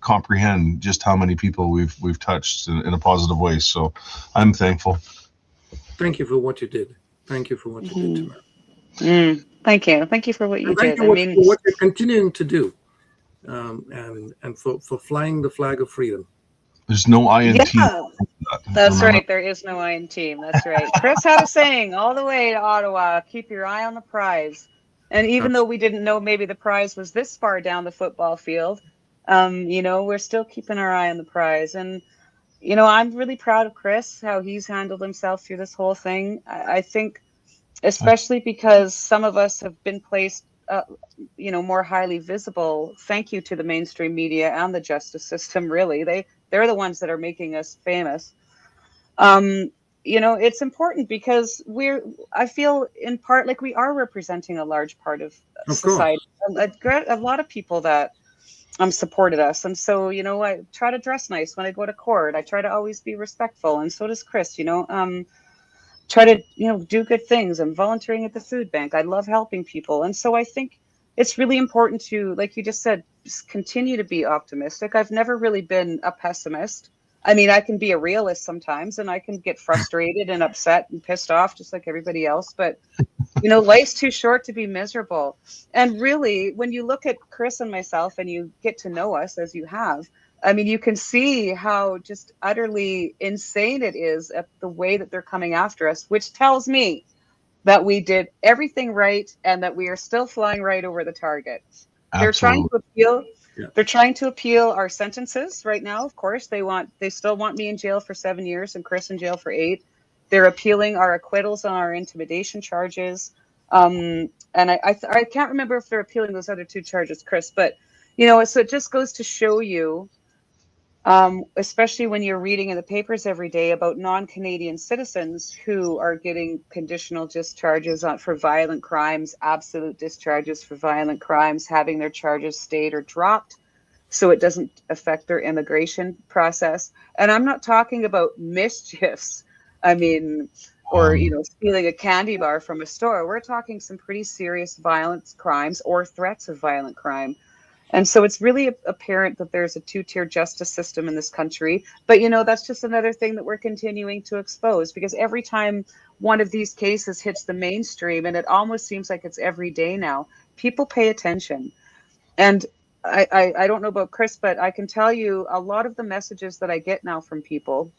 comprehend just how many people we've touched in a positive way. So I'm thankful. Thank you for what you did. Thank you for what you did, Tamara. Thank you. Thank you for what you did. For what you're continuing to do, and for flying the flag of freedom. There's no I in team. That's right. There is no I in team. That's right. Chris had a saying all the way to Ottawa: keep your eye on the prize. And even though we didn't know maybe the prize was this far down the football field, we're still keeping our eye on the prize. And, I'm really proud of Chris, how he's handled himself through this whole thing. I think, especially because some of us have been placed, more highly visible. Thank you to the mainstream media and the justice system, really. They're the ones that are making us famous. It's important because I feel in part like we are representing a large part of society. A lot of people that supported us. And so, I try to dress nice when I go to court. I try to always be respectful. And so does Chris, try to, do good things. I'm volunteering at the food bank. I love helping people. And so I think it's really important to, like you just said, just continue to be optimistic. I've never really been a pessimist. I mean, I can be a realist sometimes, and I can get frustrated and upset and pissed off just like everybody else. But, life's too short to be miserable. And really, when you look at Chris and myself and you get to know us as you have, I mean, you can see how just utterly insane it is at the way that they're coming after us, which tells me that we did everything right and that we are still flying right over the target. Absolutely. They're trying to appeal our sentences right now. Of course, they still want me in jail for 7 years and Chris in jail for 8. They're appealing our acquittals on our intimidation charges. And I can't remember if they're appealing those other 2 charges, Chris, but so it just goes to show you Especially when you're reading in the papers every day about non-Canadian citizens who are getting conditional discharges for violent crimes, absolute discharges for violent crimes, having their charges stayed or dropped so it doesn't affect their immigration process. And I'm not talking about mischiefs. I mean, or, stealing a candy bar from a store. We're talking some pretty serious violent crimes or threats of violent crime. And so it's really apparent that there's a two-tier justice system in this country. But, that's just another thing that we're continuing to expose, because every time one of these cases hits the mainstream, and it almost seems like it's every day now, people pay attention. And I don't know about Chris, but I can tell you a lot of the messages that I get now from people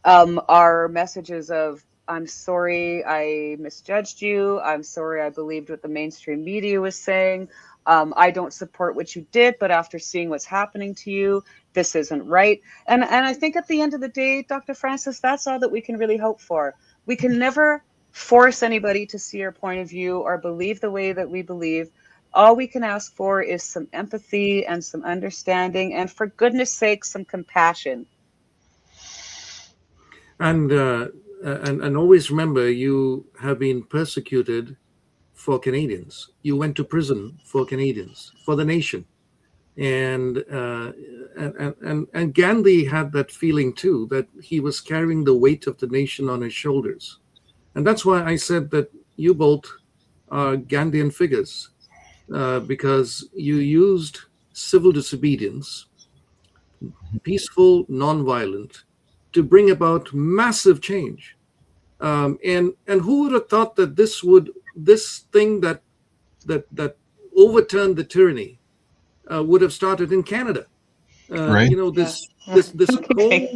are messages of, I'm sorry I misjudged you. I'm sorry I believed what the mainstream media was saying. I don't support what you did, but after seeing what's happening to you, this isn't right. And I think at the end of the day, Dr. Francis, that's all that we can really hope for. We can never force anybody to see our point of view or believe the way that we believe. All we can ask for is some empathy and some understanding, and for goodness sake, some compassion. And always remember, you have been persecuted for Canadians. You went to prison for Canadians, for the nation. And Gandhi had that feeling too, that he was carrying the weight of the nation on his shoulders. And that's why I said that you both are Gandhian figures, because you used civil disobedience, peaceful, nonviolent, to bring about massive change. And who would have thought that this thing that overturned the tyranny would have started in Canada? Right. This Okay.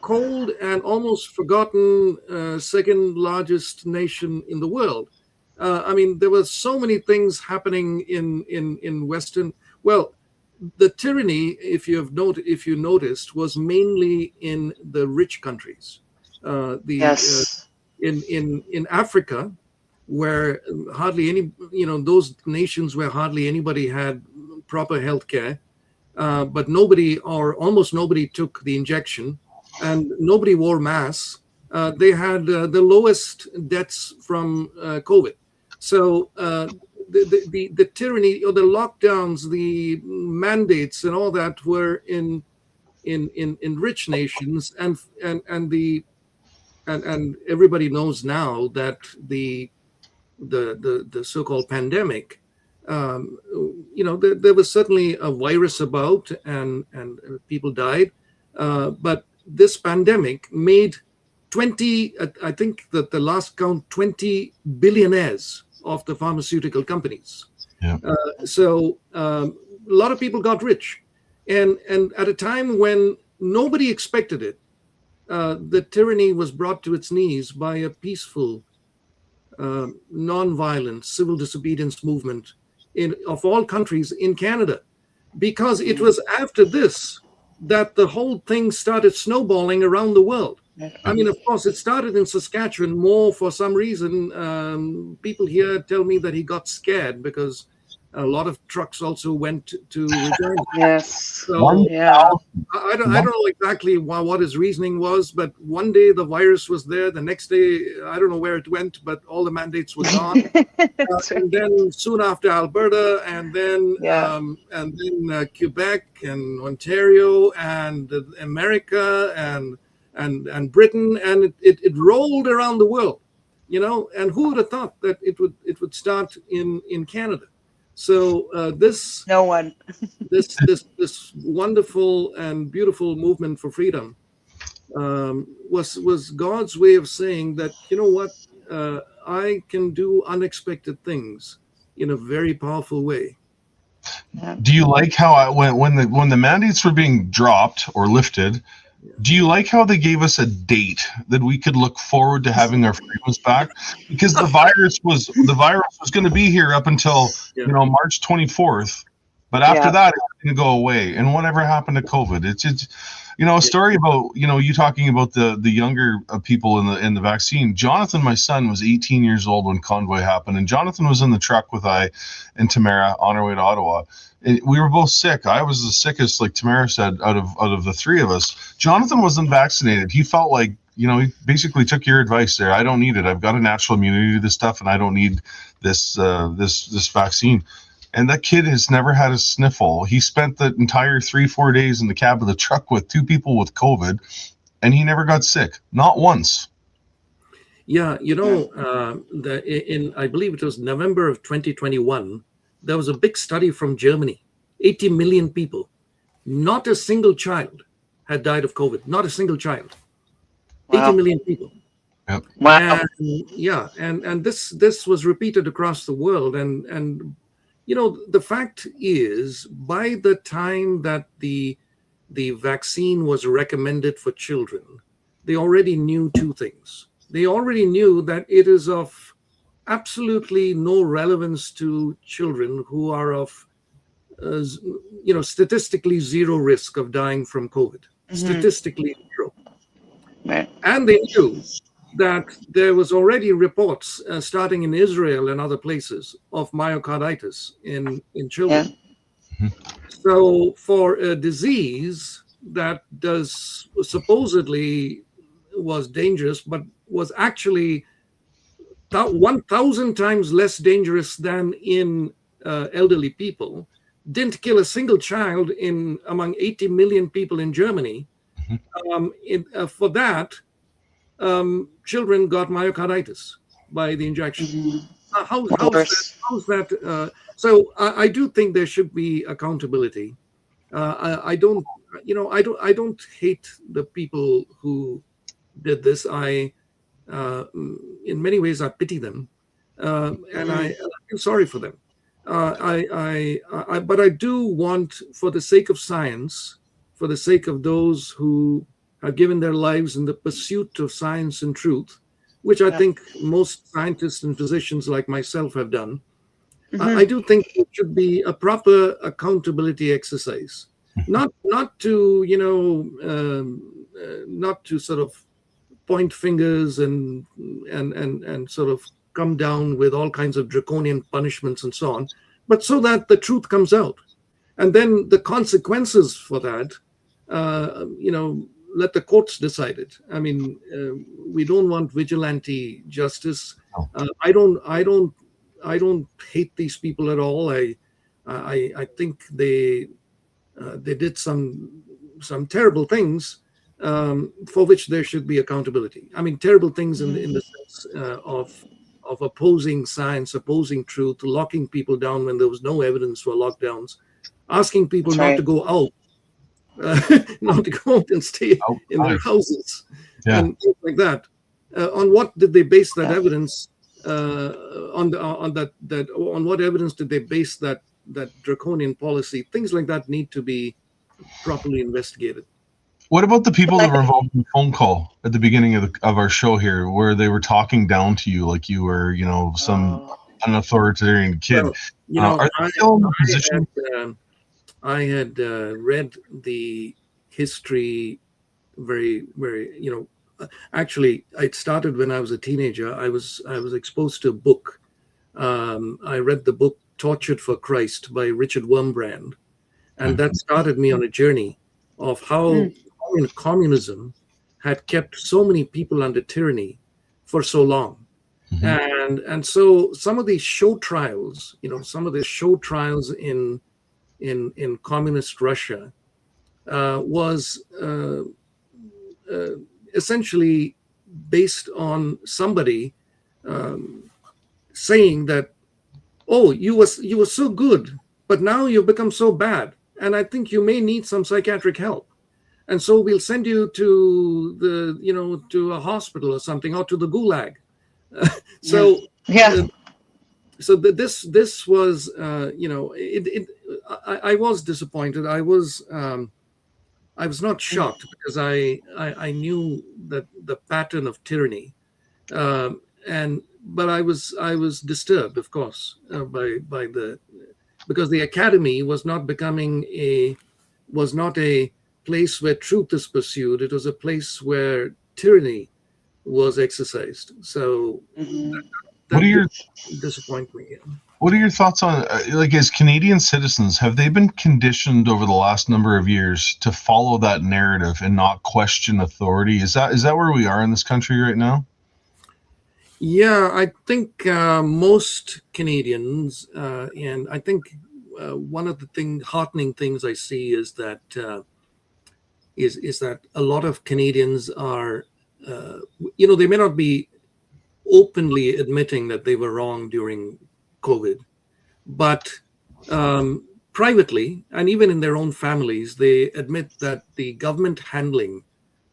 cold and almost forgotten second largest nation in the world. There were so many things happening in Western. Well, the tyranny, if you noticed, was mainly in the rich countries. Yes. In Africa, where hardly any, those nations where hardly anybody had proper health care, but nobody or almost nobody took the injection, and nobody wore masks. They had the lowest deaths from COVID. So the tyranny or the lockdowns, the mandates, and all that were in rich nations, and everybody knows now that the so-called pandemic, there was certainly a virus about, and people died, but this pandemic made 20, I think that the last count, 20 billionaires of the pharmaceutical companies. Yeah. So a lot of people got rich, and at a time when nobody expected it, the tyranny was brought to its knees by a peaceful, non-violent civil disobedience movement of all countries in Canada, because it was after this that the whole thing started snowballing around the world. Of course, it started in Saskatchewan more for some reason. People here tell me that he got scared because a lot of trucks also went to Regina. Yes. So, Yeah. I don't know exactly what his reasoning was, but one day the virus was there. The next day, I don't know where it went, but all the mandates were gone. And then soon after Alberta, and then Quebec and Ontario and America and Britain, and it rolled around the world, And who would have thought that it would start in Canada? So No one. this wonderful and beautiful movement for freedom was God's way of saying that, I can do unexpected things in a very powerful way. Do you like how when the mandates were being dropped or lifted, do you like how they gave us a date that we could look forward to having our freedoms back? Because the virus was going to be here up until March 24th, But after Yeah. that, it's going to go away. And whatever happened to COVID? It's a story about, you talking about the younger people in the vaccine. Jonathan, my son, was 18 years old when Convoy happened, and Jonathan was in the truck with I and Tamara on our way to Ottawa. We were both sick. I was the sickest, like Tamara said, out of the three of us. Jonathan wasn't vaccinated. He felt like, he basically took your advice there. I don't need it. I've got a natural immunity to this stuff, and I don't need this vaccine. And that kid has never had a sniffle. He spent the entire 3-4 days in the cab of the truck with 2 people with COVID, and he never got sick, not once. Yeah, I believe it was November of 2021, there was a big study from Germany, 80 million people. Not a single child had died of COVID, not a single child. Wow. 80 million people. Yep. Wow. And this was repeated across the world. And the fact is, by the time that the vaccine was recommended for children, they already knew 2 things. They already knew that it is of absolutely no relevance to children who are of, statistically zero risk of dying from COVID. Statistically zero. Right. And they knew that there was already reports starting in Israel and other places of myocarditis in children. Yeah. So for a disease that supposedly was dangerous, but was actually 1,000 times less dangerous than in elderly people, didn't kill a single child among 80 million people in Germany. For that, children got myocarditis by the injection. How's that? So I do think there should be accountability. I don't hate the people who did this. In many ways, I pity them, and I feel sorry for them. But I do want, for the sake of science, for the sake of those who have given their lives in the pursuit of science and truth, which I think most scientists and physicians like myself have done, I do think it should be a proper accountability exercise, not to sort of point fingers and sort of come down with all kinds of draconian punishments and so on, but so that the truth comes out. And then the consequences for that, let the courts decide it. I mean, we don't want vigilante justice. I don't hate these people at all. I think they did some terrible things for which there should be accountability. I mean, terrible things in the sense of opposing science, opposing truth, locking people down when there was no evidence for lockdowns, asking people not to go out, not to go out and stay in their houses, and things like that. On what did they base that evidence? On what evidence did they base that draconian policy? Things like that need to be properly investigated. What about the people that were involved in the phone call at the beginning of our show here, where they were talking down to you like you were, some unauthoritarian kid? Well, are they still in the position? I had read the history very, very, actually, it started when I was a teenager. I was exposed to a book. I read the book Tortured for Christ by Richard Wurmbrand. And that started me on a journey of how communism had kept so many people under tyranny for so long. And so some of these show trials, in communist Russia was essentially based on somebody saying that, oh, you were so good, but now you've become so bad, and I think you may need some psychiatric help, and so we'll send you to to a hospital or something, or to the gulag. So this was I was disappointed. I was not shocked, because I knew that the pattern of tyranny, but I was disturbed, of course, by the because the academy was not a place where truth is pursued. It was a place where tyranny was exercised. So Mhm. What that are your did disappoint me. What are your thoughts on, like, as Canadian citizens, have they been conditioned over the last number of years to follow that narrative and not question authority? Is that where we are in this country right now? Yeah, I think most Canadians, and I think one of the heartening things I see is that is that a lot of Canadians are, they may not be openly admitting that they were wrong during COVID, but privately and even in their own families, they admit that the government handling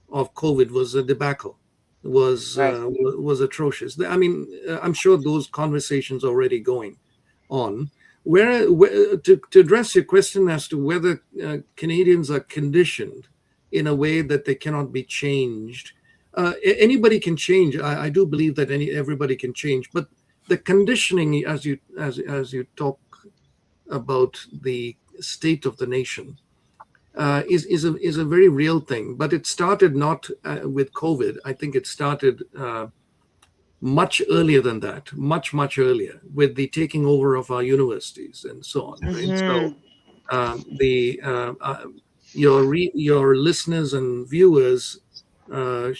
of COVID was a debacle, Right. was atrocious. I mean, I'm sure those conversations are already going on. To address your question as to whether Canadians are conditioned in a way that they cannot be changed, anybody can change. I do believe that everybody can change, but the conditioning, as you talk about the state of the nation, is a very real thing. But it started not with COVID. I think it started much earlier than that, much earlier, with the taking over of our universities and so on. Right. So Mhm. the your listeners and viewers, uh,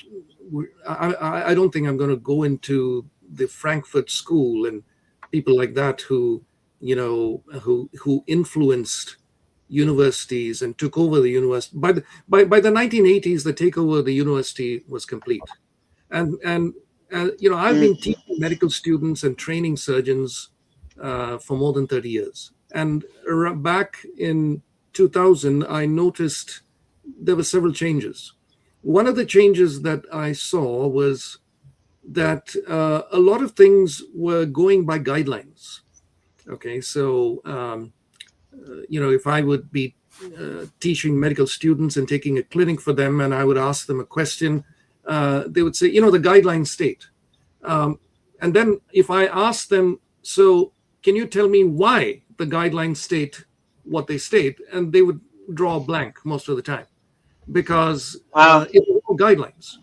I don't think I'm going to go into the Frankfurt School and people like that who who influenced universities and took over the university. By the 1980s, the takeover of the university was complete, and I've been Mm. teaching medical students and training surgeons for more than 30 years. And back in 2000, I noticed there were several changes. One of the changes that I saw was that a lot of things were going by guidelines. Okay, so if I would be teaching medical students and taking a clinic for them, and I would ask them a question, they would say, the guidelines state. And then if I ask them, so can you tell me why the guidelines state what they state? And they would draw a blank most of the time because Wow. it was all guidelines.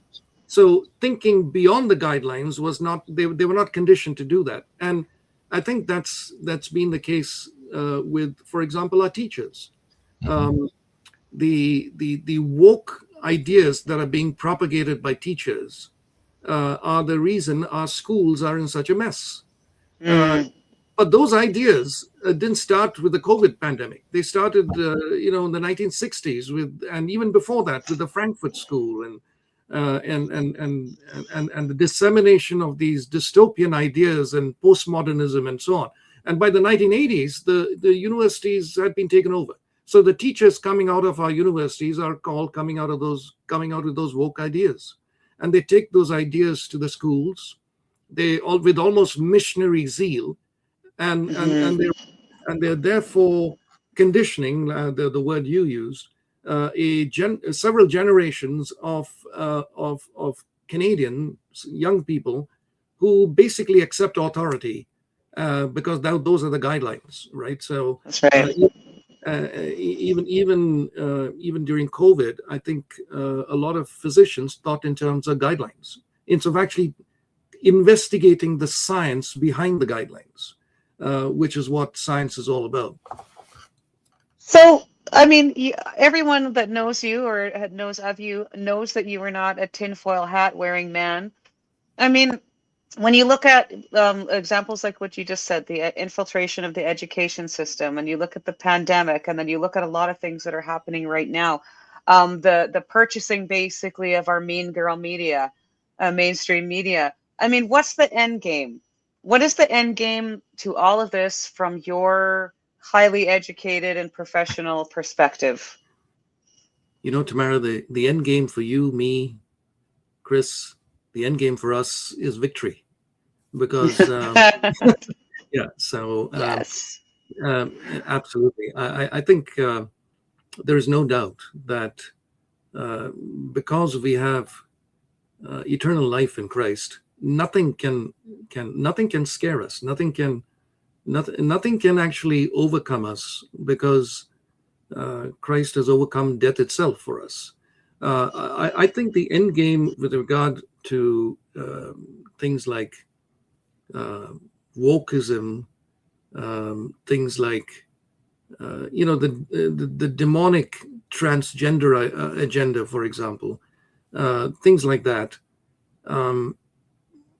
So thinking beyond the guidelines was not, they were not conditioned to do that. And I think that's been the case with, for example, our teachers. Um, the woke ideas that are being propagated by teachers are the reason our schools are in such a mess. Mm. But those ideas didn't start with the COVID pandemic. They started, in the 1960s and even before that, with the Frankfurt School and the dissemination of these dystopian ideas and postmodernism and so on. And by the 1980s, the universities had been taken over. So the teachers coming out of our universities are coming out with those woke ideas, and they take those ideas to the schools. They all with almost missionary zeal, and Mhm. they're therefore conditioning the word you used several generations of Canadian young people who basically accept authority because those are the guidelines, right? So That's right. even during COVID, I think a lot of physicians thought in terms of guidelines instead of actually investigating the science behind the guidelines, which is what science is all about. So, I mean, everyone that knows you or knows of you knows that you are not a tinfoil hat wearing man. I mean, when you look at examples like what you just said, the infiltration of the education system, and you look at the pandemic, and then you look at a lot of things that are happening right now, the purchasing basically of our mean girl media, mainstream media. I mean, what's the end game? What is the end game to all of this from your highly educated and professional perspective? Tamara, the end game for you, me, Chris, the end game for us is victory, because yeah. So Yes. absolutely, I think there is no doubt that because we have eternal life in Christ, nothing can scare us. Nothing nothing can actually overcome us, because Christ has overcome death itself for us. I think the end game with regard to things like wokeism, things like the demonic transgender agenda, for example, things like that.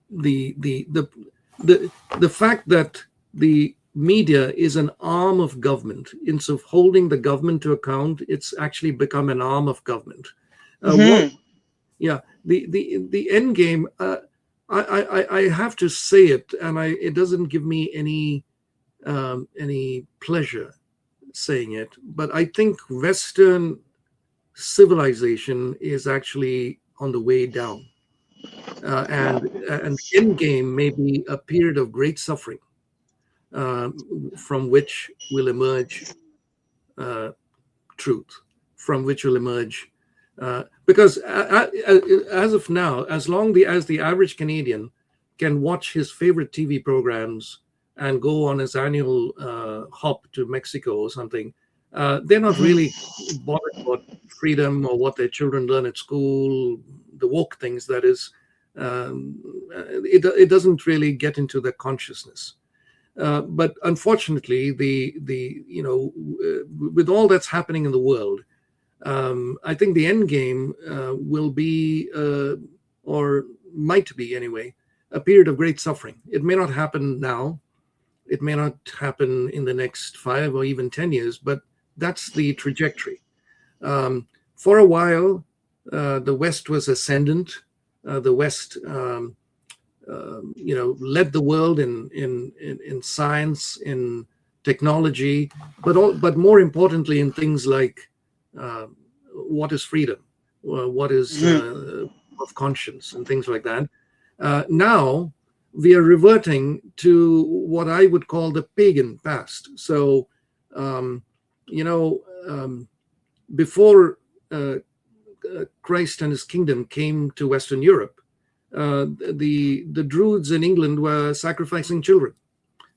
The fact that the media is an arm of government, instead of holding the government to account, it's actually become an arm of government. The end game. I have to say it, and it doesn't give me any pleasure saying it, but I think Western civilization is actually on the way down, and end game may be a period of great suffering, from which will emerge truth, from which will emerge. Because as of now, as long as the average Canadian can watch his favorite TV programs and go on his annual hop to Mexico or something, they're not really bothered about freedom or what their children learn at school, the woke things. That is, it doesn't really get into their consciousness. But unfortunately, with all that's happening in the world, I think the end game will be, or might be anyway, a period of great suffering. It may not happen now. It may not happen in the next 5 or even 10 years, but that's the trajectory. For a while, the West was ascendant. The West, led the world in science, in technology, but more importantly in things like what is freedom, what is of conscience, and things like that. Now we are reverting to what I would call the pagan past. So, before Christ and his kingdom came to Western Europe, the Druids in England were sacrificing children.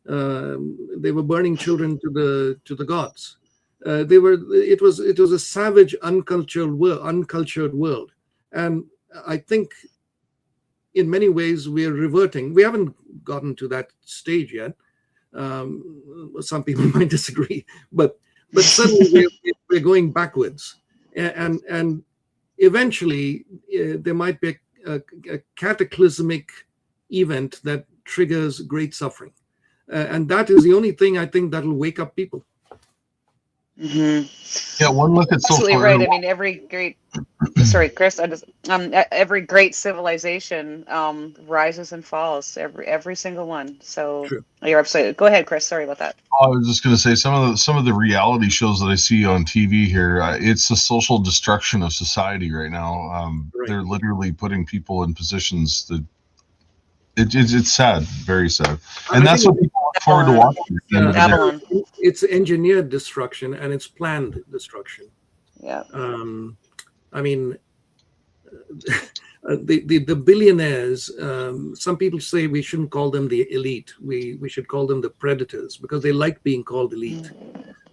They were burning children to the gods. It was a savage, uncultured world, and I think in many ways we are reverting. We haven't gotten to that stage yet. Some people might disagree, but certainly we're going backwards, and eventually there might be a cataclysmic event that triggers great suffering, and that is the only thing I think that will wake up people. Yeah, one look at so Absolutely far. right. I mean, every great, sorry, Chris, every great civilization rises and falls. Every single one. So True. you're absolutely. Go ahead, Chris. Sorry about that. I was just going to say some of the reality shows that I see on TV here. It's a social destruction of society right now. Right. They're literally putting people in positions that it's sad, very sad, and that's what people look forward to watching. Babylon. It's engineered destruction and it's planned destruction. Yeah. I mean, the billionaires. Some people say we shouldn't call them the elite. We should call them the predators, because they like being called elite.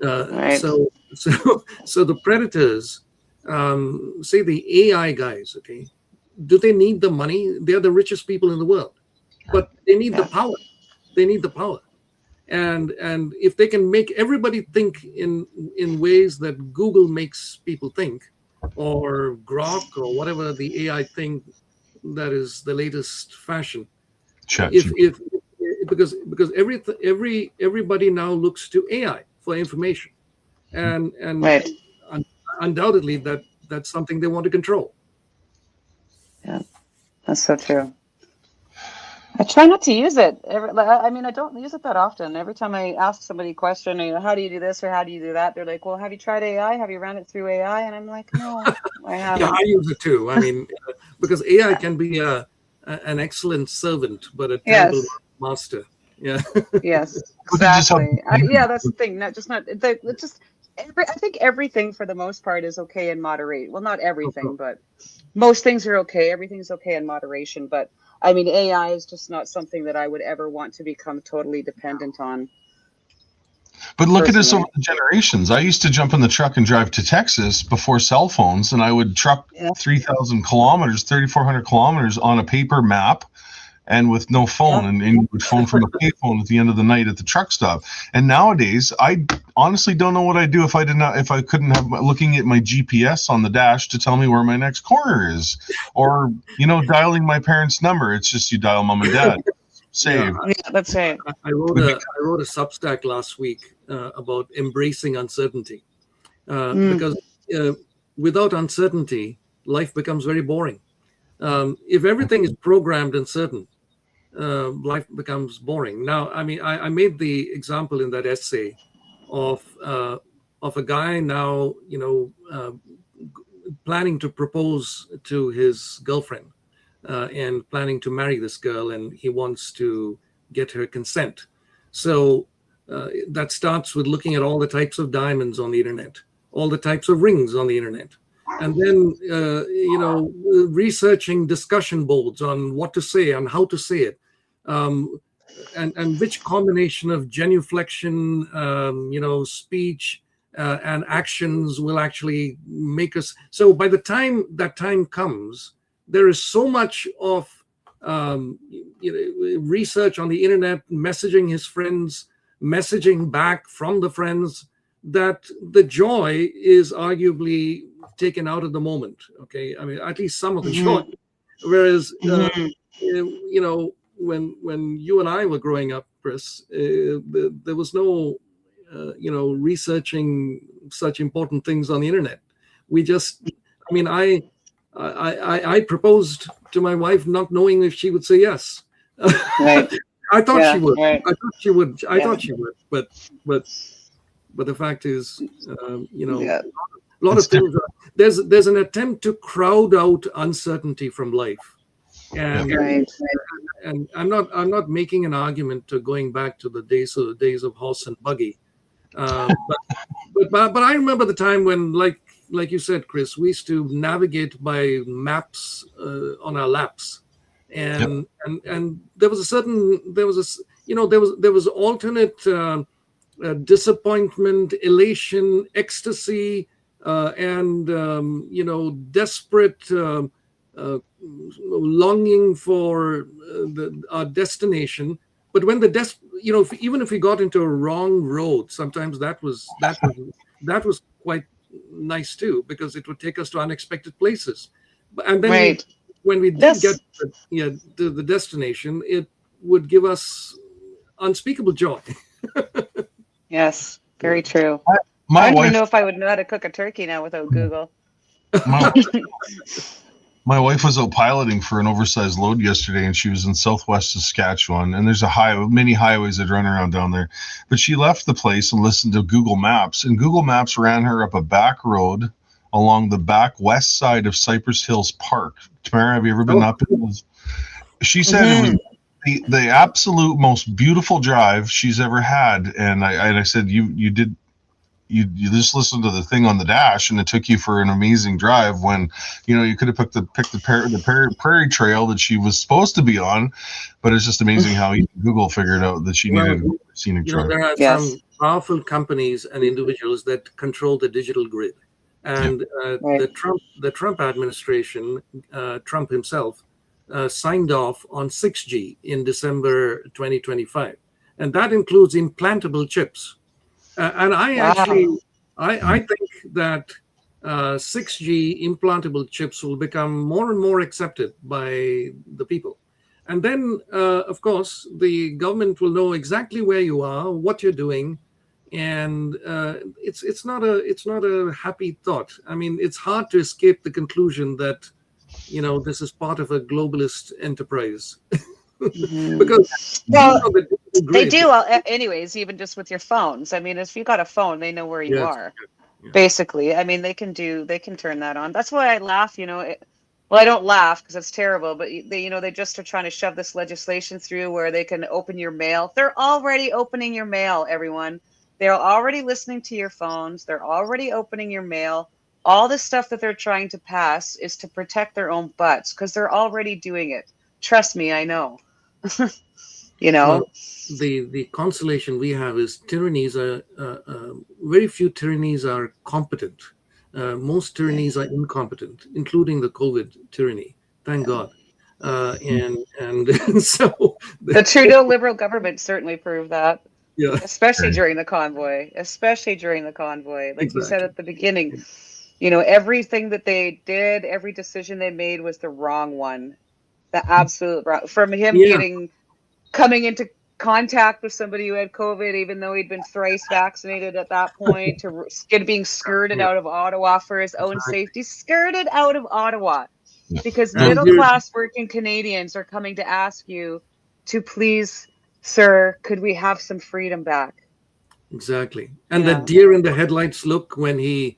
Right. So the predators, say the AI guys. Okay, do they need the money? They're the richest people in the world, but they need the power. They need the power. And if they can make everybody think in ways that Google makes people think, or Grok, or whatever the AI thing that is the latest fashion, because everybody now looks to AI for information, and Right. undoubtedly that's something they want to control. Yeah, that's so true. I try not to use it. I mean, I don't use it that often. Every time I ask somebody a question, how do you do this or how do you do that? They're like, well, have you tried AI? Have you ran it through AI? And I'm like, no, I haven't. Yeah, I use it too. I mean, because AI can be an excellent servant, but a terrible master. Yeah. Yes, exactly. Yeah, that's the thing. I think everything for the most part is okay in moderation. Well, not everything, but most things are okay. Everything's okay in moderation. But I mean, AI is just not something that I would ever want to become totally dependent on. But look at us personally. over the generations. I used to jump in the truck and drive to Texas before cell phones, and I would truck Yeah. 3,000 kilometers, 3,400 kilometers on a paper map and with no phone. And you would phone from a payphone at the end of the night at the truck stop. And nowadays, I honestly don't know what I'd do if I couldn't have looking at my GPS on the dash to tell me where my next corner is, or, dialing my parents' number. It's just you dial mom and dad. Save. Yeah, that's right. I wrote a Substack last week about embracing uncertainty, because without uncertainty, life becomes very boring. If everything is programmed and certain, life becomes boring. Now, I mean, I made the example in that essay of a guy now, planning to propose to his girlfriend and planning to marry this girl, and he wants to get her consent. So that starts with looking at all the types of diamonds on the internet, all the types of rings on the internet, and then researching discussion boards on what to say and how to say it, and which combination of genuflection, speech and actions will actually make us. So by the time that time comes, there is so much of research on the internet, messaging his friends, messaging back from the friends, that the joy is arguably taken out of the moment. Okay, I mean, at least some of the joy. Whereas, when you and I were growing up, Chris, there was no, researching such important things on the internet. We just, I mean, I proposed to my wife not knowing if she would say yes. Right. I thought she would. Right. I thought she would. I thought she would. But the fact is, a lot of things. There's an attempt to crowd out uncertainty from life, and and I'm not making an argument to going back to the days of horse and buggy, but I remember the time when, like you said, Chris, we used to navigate by maps on our laps, and there was alternate disappointment, elation, ecstasy, and desperate longing for our destination. But when even if we got into a wrong road, sometimes that was quite nice too, because it would take us to unexpected places. And then when we did get to the destination, it would give us unspeakable joy. Yes, very true. My I don't wife, even know if I would know how to cook a turkey now without Google. my wife was out piloting for an oversized load yesterday, and she was in southwest Saskatchewan, and there's many highways that run around down there. But she left the place and listened to Google Maps, and Google Maps ran her up a back road along the back west side of Cypress Hills Park. Tamara, have you ever been up? She said it was the absolute most beautiful drive she's ever had, and I said, you just listened to the thing on the dash, and it took you for an amazing drive, when you could have picked the prairie trail that she was supposed to be on. But it's just amazing how Google figured out that she needed a scenic drive. There are some powerful companies and individuals that control the digital grid, and the Trump administration, Trump himself, signed off on 6G in December 2025, and that includes implantable chips. And I think that 6G implantable chips will become more and more accepted by the people. And then, of course, the government will know exactly where you are, what you're doing, and it's not a happy thought. I mean, it's hard to escape the conclusion that this is part of a globalist enterprise. Because they do anyways, even just with your phones. I mean, if you got a phone, they know where you are. Basically, I mean, they can turn that on. That's why I laugh. Well, I don't laugh because it's terrible, but they just are trying to shove this legislation through where they can open your mail. They're already opening your mail, everyone. They're already listening to your phones. They're already opening your mail. All the stuff that they're trying to pass is to protect their own butts, because they're already doing it. Trust me, I know. You know, The consolation we have is tyrannies are very few tyrannies are competent. Most tyrannies are incompetent, including the COVID tyranny. Thank God. And so the Trudeau Liberal government certainly proved that, yeah, especially during the convoy. Especially during the convoy, like you said exactly. at the beginning. You know, everything that they did, every decision they made was the wrong one. The absolute wrong. From him Yeah, coming into contact with somebody who had COVID, even though he'd been thrice vaccinated at that point, to being skirted yeah, out of Ottawa for his own exactly. safety, skirted out of Ottawa Yeah. because And middle here, class working Canadians are coming to ask you to please, sir, could we have some freedom back? exactly. And Yeah. that deer in the headlights look when he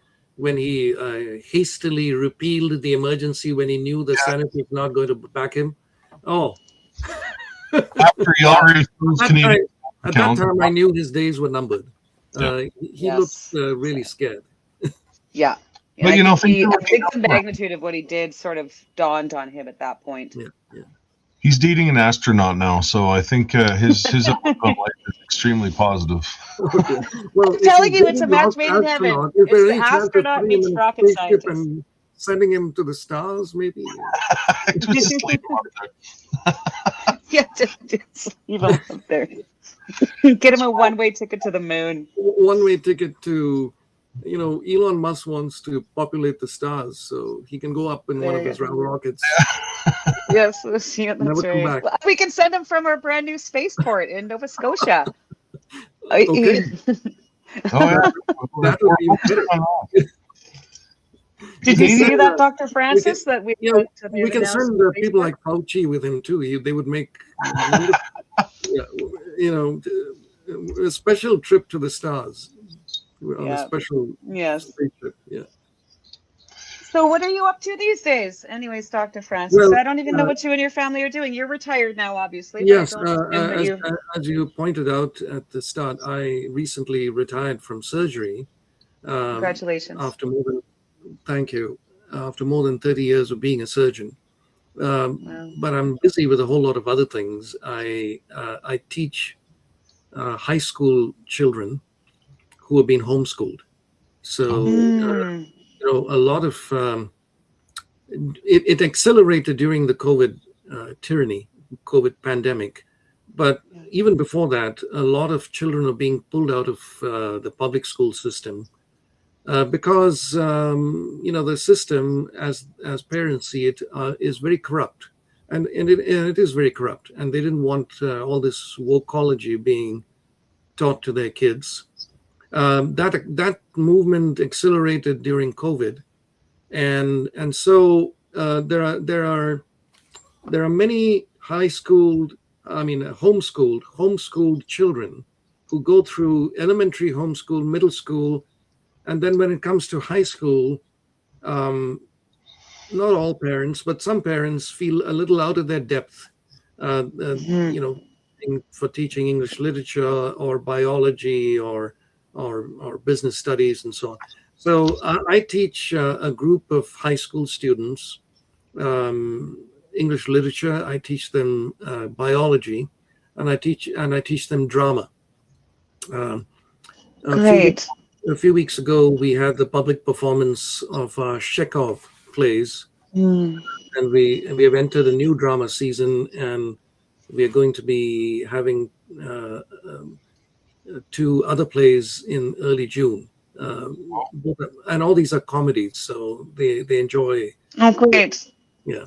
hastily repealed the emergency when he knew the Senate was not going to back him. Oh, After he Yeah. already closed that Canadian at that account. time, I knew his days were numbered. Yeah. He looked Yes. really scared. Yeah. And But I you know, think things I are think the magnitude of what he did sort of dawned on him at that point. Yeah, yeah. he's dating an astronaut now, so I think his outlook on life is extremely positive. Okay. Well, if Telling he's you, it's a dating match the made in heaven. astronaut, is It's there the any chance of astronaut putting him meets in a rocket spaceship scientist. and sending him to the stars, maybe? Just leave him up there. Yeah, just leave him up there. Get him a one-way ticket to the moon. One-way ticket to, Elon Musk wants to populate the stars, so he can go up in one of his rockets. Yes, yeah, Never that's come right. back. We can send him from our brand new spaceport in Nova Scotia. Okay. Oh yeah. That would be better. Did you see Canadian- that, Dr. Francis? That we We can send people like Fauci with him too. They would make, a special trip to the stars on a special spaceship. Yeah. So what are you up to these days? Anyways, Dr. Francis, Well, I don't even know what you and your family are doing. You're retired now, obviously. Yes, But I don't assume that you... as you pointed out at the start, I recently retired from surgery. Congratulations. Thank you. After more than 30 years of being a surgeon. Wow. But I'm busy with a whole lot of other things. I teach high school children who have been homeschooled. So, a lot of it accelerated during the COVID tyranny, COVID pandemic. But even before that, a lot of children are being pulled out of the public school system because the system, as parents see it, is very corrupt, and it is very corrupt. And they didn't want all this wokeology being taught to their kids. That movement accelerated during COVID, and so there are many homeschooled children who go through elementary homeschool, middle school, and then when it comes to high school, not all parents, but some parents feel a little out of their depth, for teaching English literature or biology or business studies and so on. So I teach a group of high school students English literature. I teach them biology, and I teach them drama. Great. A few weeks ago, we had the public performance of Chekhov plays, and we have entered a new drama season, and we are going to be having 2 other plays in early June. And all these are comedies, so they enjoy. Oh, great. Yeah.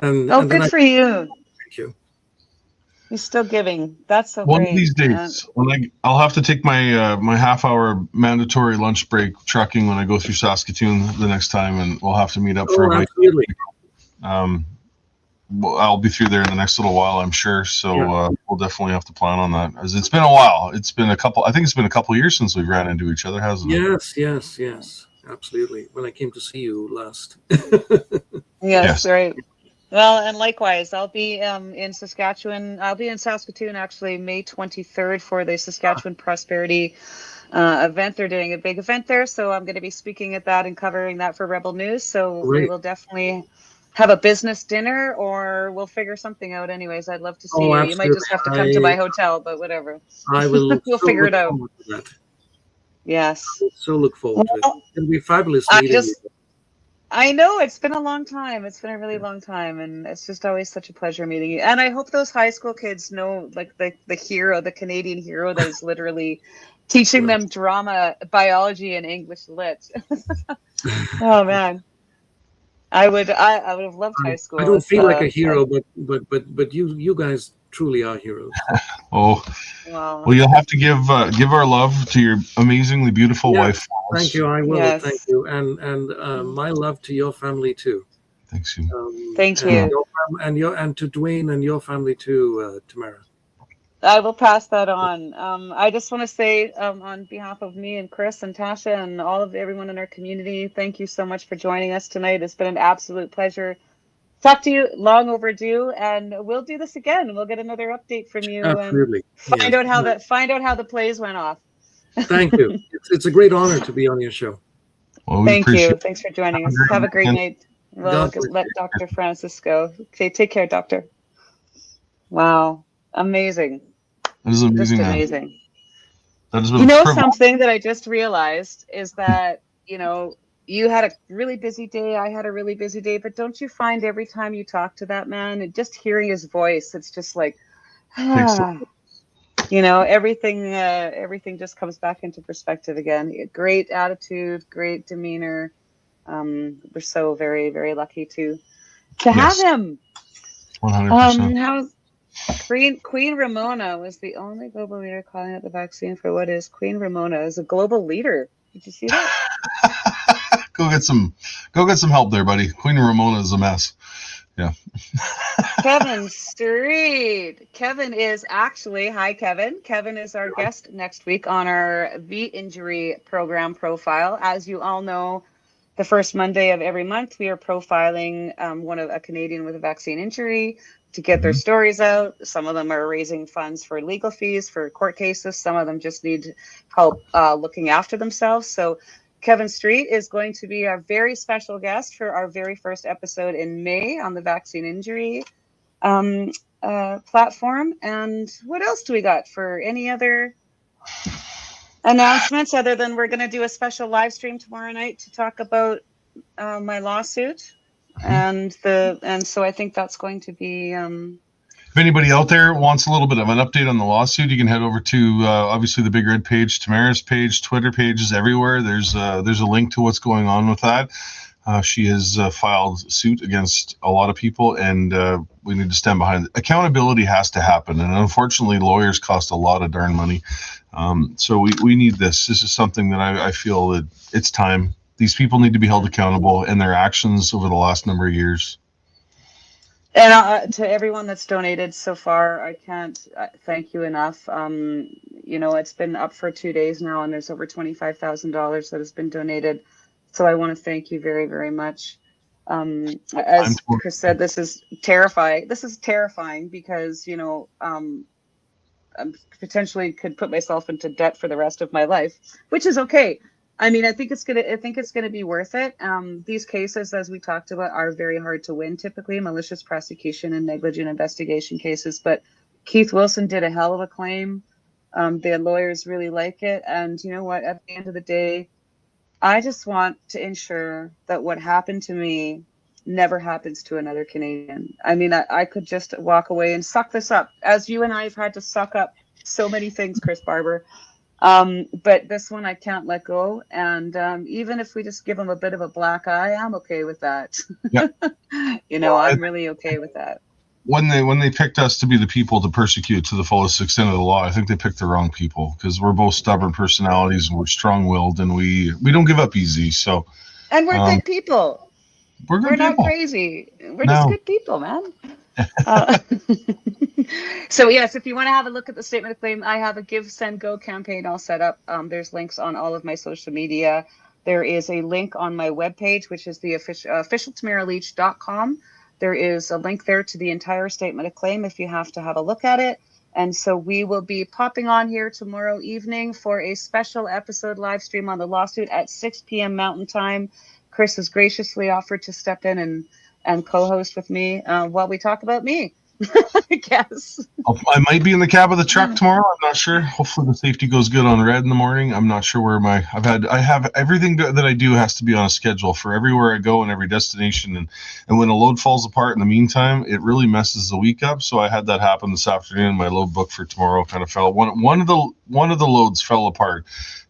And good for you. Thank you. You're still giving. That's so One great. of these days, I'll have to take my my half-hour mandatory lunch break trucking when I go through Saskatoon the next time, and we'll have to meet up for a bite. Absolutely. I'll be through there in the next little while, I'm sure. So we'll definitely have to plan on that. As it's been a while. It's been a couple years since we ran into each other, hasn't it? Yes. Absolutely. When I came to see you last. Yes, right. Well, and likewise, I'll be in Saskatchewan. I'll be in Saskatoon actually May 23rd for the Saskatchewan Prosperity event. They're doing a big event there, so I'm going to be speaking at that and covering that for Rebel News. So we will definitely have a business dinner, or we'll figure something out. Anyways, I'd love to see Oh, you. You might just have to come to absolutely. my hotel, but whatever. I will We'll so figure look it out. forward to that. Yes. So look forward to it. Well, It'll be fabulous I meeting you. just I know it's been a long time. It's been a really long time, and it's just always such a pleasure meeting you. And I hope those high school kids know, like the hero, the Canadian hero that is literally teaching them drama, biology, and English lit. Oh man, I would have loved high I school don't if feel like a hero, but you guys truly are heroes. Oh, well, well, you'll have to give our love to your amazingly beautiful Yeah, wife. thank you. I will. yes. Thank you, and my love to your family too. Thanks you. Thank And you. and to Dwayne and your family too, Tamara. I will pass that on. I just want to say, on behalf of me and Chris and Tasha and all of everyone in our community, thank you so much for joining us tonight. It's been an absolute pleasure. Talk to you, long overdue, and we'll do this again. We'll get another update from you and Absolutely. Yes. find out how the plays went off. Thank you. It's a great honor to be on your show. Well, we Thank appreciate you. it. Thanks for joining Have a us. great Have a great weekend. night. We'll God bless let Dr. Francis go. Okay, take care, Doctor. Wow, amazing. That is Just amazing, man. amazing. That has been You a know, privilege. something that I just realized is that, you had a really busy day, I had a really busy day, but don't you find every time you talk to that man and just hearing his voice, it's just like, Takes everything just comes back into perspective again. Great attitude, great demeanor. We're so very, very lucky to have Yes, him. 100%. How's Queen Ramona was the only global leader calling out the vaccine for what is Queen Ramona is a global leader. Did you see that? Go get some help there, buddy. Queen Ramona is a mess. Yeah. Kevin Street. Kevin is actually, hi Kevin. Kevin is our guest next week on our V Injury program profile. As you all know, the first Monday of every month, we are profiling a Canadian with a vaccine injury to get their stories out. Some of them are raising funds for legal fees for court cases. Some of them just need help looking after themselves. So Kevin Street is going to be our very special guest for our very first episode in May on the vaccine injury platform. And what else do we got for any other announcements other than we're going to do a special live stream tomorrow night to talk about my lawsuit, and so I think that's going to be. If anybody out there wants a little bit of an update on the lawsuit, you can head over to obviously the Big Red page, Tamara's page, Twitter pages everywhere. There's a link to what's going on with that. She has filed suit against a lot of people, and we need to stand behind it. Accountability has to happen, and unfortunately, lawyers cost a lot of darn money. So we need this. This is something that I feel that it's time. These people need to be held accountable in their actions over the last number of years. And to everyone that's donated so far, I can't thank you enough. It's been up for 2 days now, and there's over $25,000 that has been donated. So I want to thank you very, very much. As Chris said, this is terrifying. This is terrifying because, I potentially could put myself into debt for the rest of my life, which is okay. I mean, I think it's gonna be worth it. These cases, as we talked about, are very hard to win. Typically, malicious prosecution and negligent investigation cases. But Keith Wilson did a hell of a claim. The lawyers really like it, and you know what? At the end of the day, I just want to ensure that what happened to me never happens to another Canadian. I mean, I could just walk away and suck this up, as you and I have had to suck up so many things, Chris Barber. But this one I can't let go. And even if we just give them a bit of a black eye, I'm okay with that. Yep. I'm really okay with that. When they picked us to be the people to persecute to the fullest extent of the law, I think they picked the wrong people, because we're both stubborn personalities and we're strong-willed, and we don't give up easy. So, and we're good people. We're not crazy. We're just good people, man. So yes, if you want to have a look at the statement of claim, I have a Give, Send, Go campaign all set up. There's links on all of my social media. There is a link on my webpage, which is the official TamaraLeach.com. There is a link there to the entire statement of claim if you have to have a look at it. And so we will be popping on here tomorrow evening for a special episode live stream on the lawsuit at 6 p.m. Mountain Time. Chris has graciously offered to step in and co-host with me while we talk about me. I guess. I might be in the cab of the truck tomorrow. I'm not sure. Hopefully the safety goes good on red in the morning. I'm not sure where I have everything that I do has to be on a schedule for everywhere I go and every destination. And when a load falls apart in the meantime, it really messes the week up. So I had that happen this afternoon. My load book for tomorrow kind of fell. One of the loads fell apart,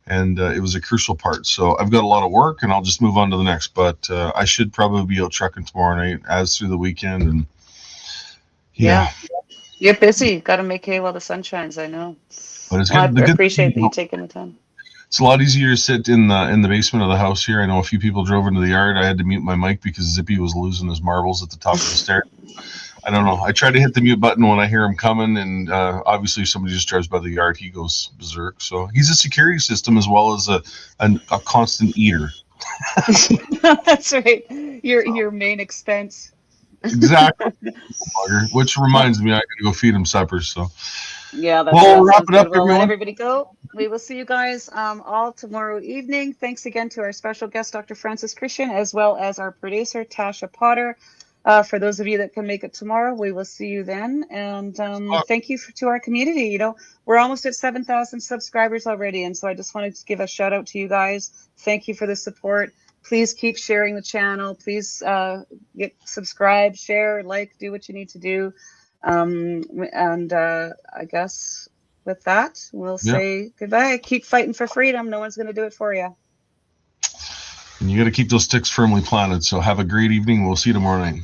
and it was a crucial part. So I've got a lot of work, and I'll just move on to the next. But I should probably be out trucking tomorrow night as through the weekend. And yeah. You're busy. Got to make hay while the sun shines. I know. But it's Well, good. I appreciate that you taking the time. It's a lot easier to sit in the basement of the house here. I know a few people drove into the yard. I had to mute my mic because Zippy was losing his marbles at the top of the stairs. I don't know. I try to hit the mute button when I hear him coming, and obviously if somebody just drives by the yard, he goes berserk. So he's a security system as well as a constant eater. That's right. Your main expense. Exactly. Which reminds me, I gotta go feed him supper. So yeah, that's we'll wrap it up, We'll let everyone. everybody go. We will see you guys all tomorrow evening. Thanks again to our special guest, Dr. Francis Christian, as well as our producer, Tasha Potter. For those of you that can make it tomorrow, we will see you then. And thank you to our community. You know, we're almost at 7,000 subscribers already. And so I just wanted to give a shout out to you guys. Thank you for the support. Please keep sharing the channel. Please subscribe, share, like, do what you need to do. I guess with that, we'll say goodbye. Keep fighting for freedom. No one's going to do it for you. And you got to keep those sticks firmly planted. So have a great evening. We'll see you tomorrow night.